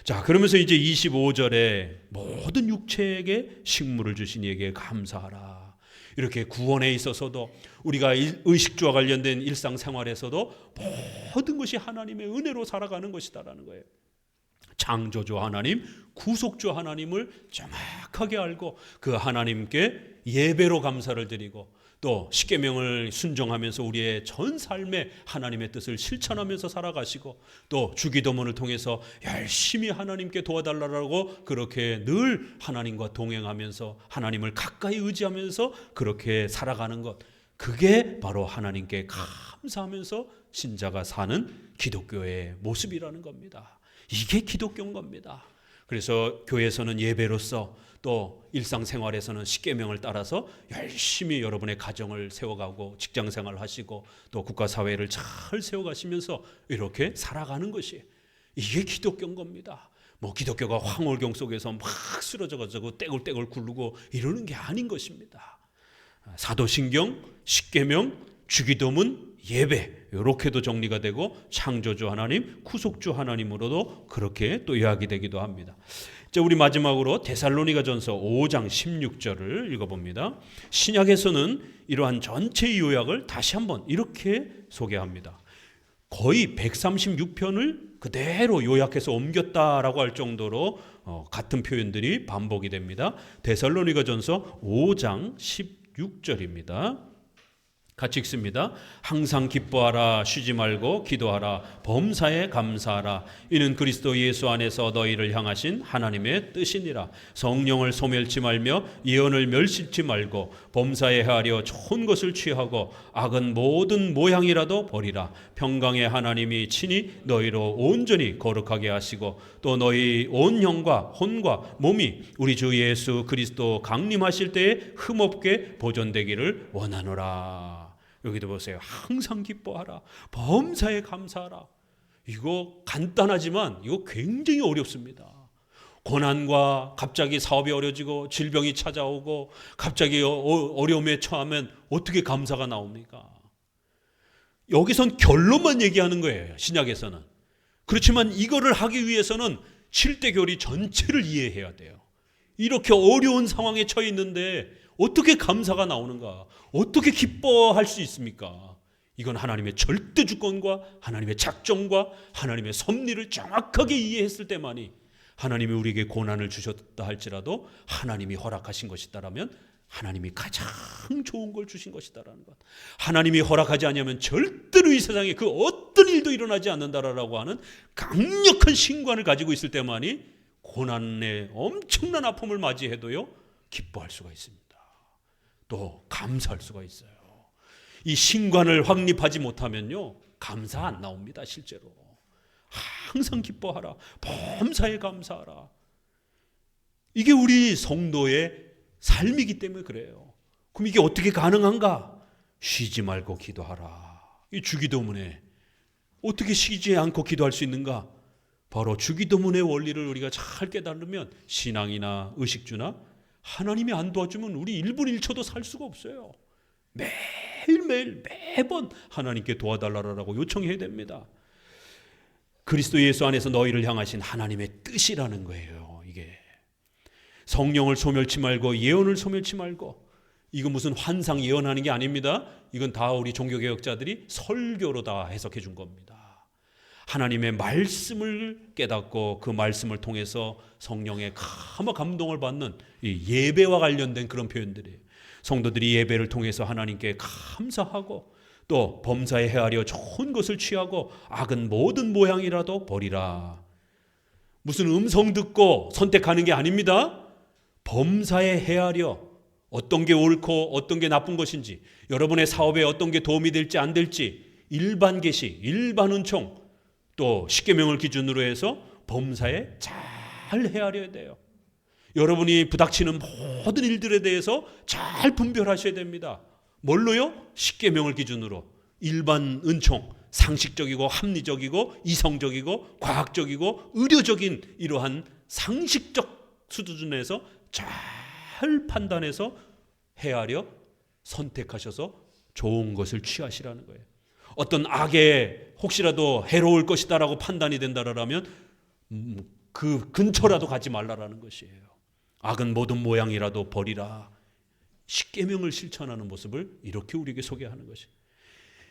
자, 그러면서 이제 25절에 모든 육체에게 식물을 주신 이에게 감사하라. 이렇게 구원에 있어서도 우리가 의식주와 관련된 일상생활에서도 모든 것이 하나님의 은혜로 살아가는 것이다라는 거예요. 창조주 하나님, 구속주 하나님을 정확하게 알고 그 하나님께 예배로 감사를 드리고 또 십계명을 순종하면서 우리의 전 삶에 하나님의 뜻을 실천하면서 살아가시고 또 주기도문을 통해서 열심히 하나님께 도와달라고 그렇게 늘 하나님과 동행하면서 하나님을 가까이 의지하면서 그렇게 살아가는 것, 그게 바로 하나님께 감사하면서 신자가 사는 기독교의 모습이라는 겁니다. 이게 기독교인 겁니다. 그래서 교회에서는 예배로서 또 일상생활에서는 십계명을 따라서 열심히 여러분의 가정을 세워가고 직장생활을 하시고 또 국가사회를 잘 세워가시면서 이렇게 살아가는 것이 이게 기독교인 겁니다. 뭐 기독교가 황홀경 속에서 막 쓰러져가지고 떼굴떼굴 굴르고 이러는 게 아닌 것입니다. 사도신경, 십계명, 주기도문, 예배 이렇게도 정리가 되고 창조주 하나님, 구속주 하나님으로도 그렇게 또 요약이 되기도 합니다. 자, 우리 마지막으로 데살로니가전서 5장 16절을 읽어봅니다. 신약에서는 이러한 전체 요약을 다시 한번 이렇게 소개합니다. 거의 136편을 그대로 요약해서 옮겼다라고 할 정도로 같은 표현들이 반복이 됩니다. 데살로니가전서 5장 16절입니다. 같이 읽습니다. 항상 기뻐하라, 쉬지 말고 기도하라, 범사에 감사하라. 이는 그리스도 예수 안에서 너희를 향하신 하나님의 뜻이니라. 성령을 소멸치 말며 예언을 멸시치 말고 범사에 헤아려 좋은 것을 취하고 악은 모든 모양이라도 버리라. 평강의 하나님이 친히 너희로 온전히 거룩하게 하시고 또 너희 온 영과 혼과 몸이 우리 주 예수 그리스도 강림하실 때에 흠없게 보존되기를 원하노라. 여기도 보세요. 항상 기뻐하라, 범사에 감사하라. 이거 간단하지만 이거 굉장히 어렵습니다. 고난과 갑자기 사업이 어려지고 질병이 찾아오고 갑자기 어려움에 처하면 어떻게 감사가 나옵니까? 여기선 결론만 얘기하는 거예요, 신약에서는. 그렇지만 이거를 하기 위해서는 7대 교리 전체를 이해해야 돼요. 이렇게 어려운 상황에 처해 있는데 어떻게 감사가 나오는가? 어떻게 기뻐할 수 있습니까? 이건 하나님의 절대 주권과 하나님의 작정과 하나님의 섭리를 정확하게 이해했을 때만이, 하나님이 우리에게 고난을 주셨다 할지라도 하나님이 허락하신 것이다라면 하나님이 가장 좋은 걸 주신 것이다라는 것. 하나님이 허락하지 않으면 절대로 이 세상에 그 어떤 일도 일어나지 않는다라고 하는 강력한 신관을 가지고 있을 때만이 고난의 엄청난 아픔을 맞이해도요 기뻐할 수가 있습니다. 또 감사할 수가 있어요. 이 신관을 확립하지 못하면요 감사 안 나옵니다. 실제로 항상 기뻐하라, 범사에 감사하라. 이게 우리 성도의 삶이기 때문에 그래요. 그럼 이게 어떻게 가능한가? 쉬지 말고 기도하라. 이 주기도문에 어떻게 쉬지 않고 기도할 수 있는가? 바로 주기도문의 원리를 우리가 잘 깨달으면 신앙이나 의식주나 하나님이 안 도와주면 우리 1분 1초도 살 수가 없어요. 매일매일 매번 하나님께 도와달라고 요청해야 됩니다. 그리스도 예수 안에서 너희를 향하신 하나님의 뜻이라는 거예요. 이게 성령을 소멸치 말고 예언을 소멸치 말고, 이거 무슨 환상 예언하는 게 아닙니다. 이건 다 우리 종교개혁자들이 설교로 다 해석해 준 겁니다. 하나님의 말씀을 깨닫고 그 말씀을 통해서 성령의 감동을 받는 이 예배와 관련된 그런 표현들이에요. 성도들이 예배를 통해서 하나님께 감사하고 또 범사에 헤아려 좋은 것을 취하고 악은 모든 모양이라도 버리라. 무슨 음성 듣고 선택하는 게 아닙니다. 범사에 헤아려 어떤 게 옳고 어떤 게 나쁜 것인지, 여러분의 사업에 어떤 게 도움이 될지 안 될지 일반 계시, 일반 은총, 또 십계명을 기준으로 해서 범사에 잘 헤아려야 돼요. 여러분이 부닥치는 모든 일들에 대해서 잘 분별하셔야 됩니다. 뭘로요? 십계명을 기준으로. 일반 은총, 상식적이고 합리적이고 이성적이고 과학적이고 의료적인 이러한 상식적 수준에서 잘 판단해서 헤아려 선택하셔서 좋은 것을 취하시라는 거예요. 어떤 악에 혹시라도 해로울 것이다라고 판단이 된다라면 그 근처라도 가지 말라라는 것이에요. 악은 모든 모양이라도 버리라. 십계명을 실천하는 모습을 이렇게 우리에게 소개하는 것이에요.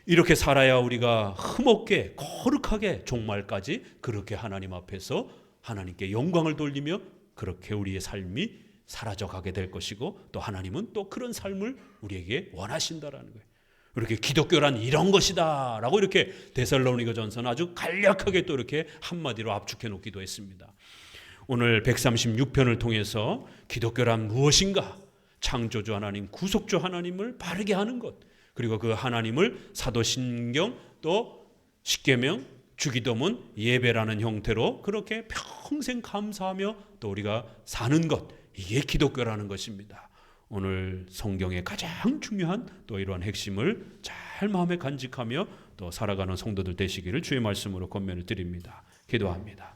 이렇게 살아야 우리가 흠없게 거룩하게 종말까지 그렇게 하나님 앞에서 하나님께 영광을 돌리며 그렇게 우리의 삶이 사라져가게 될 것이고, 또 하나님은 또 그런 삶을 우리에게 원하신다라는 거예요. 이렇게 기독교란 이런 것이다 라고 이렇게 데살로니가전서는 아주 간략하게 또 이렇게 한마디로 압축해 놓기도 했습니다. 오늘 136편을 통해서 기독교란 무엇인가, 창조주 하나님, 구속주 하나님을 바르게 하는 것, 그리고 그 하나님을 사도신경 또 십계명, 주기도문, 예배라는 형태로 그렇게 평생 감사하며 또 우리가 사는 것, 이게 기독교라는 것입니다. 오늘 성경의 가장 중요한 또 이러한 핵심을 잘 마음에 간직하며 또 살아가는 성도들 되시기를 주의 말씀으로 권면을 드립니다. 기도합니다.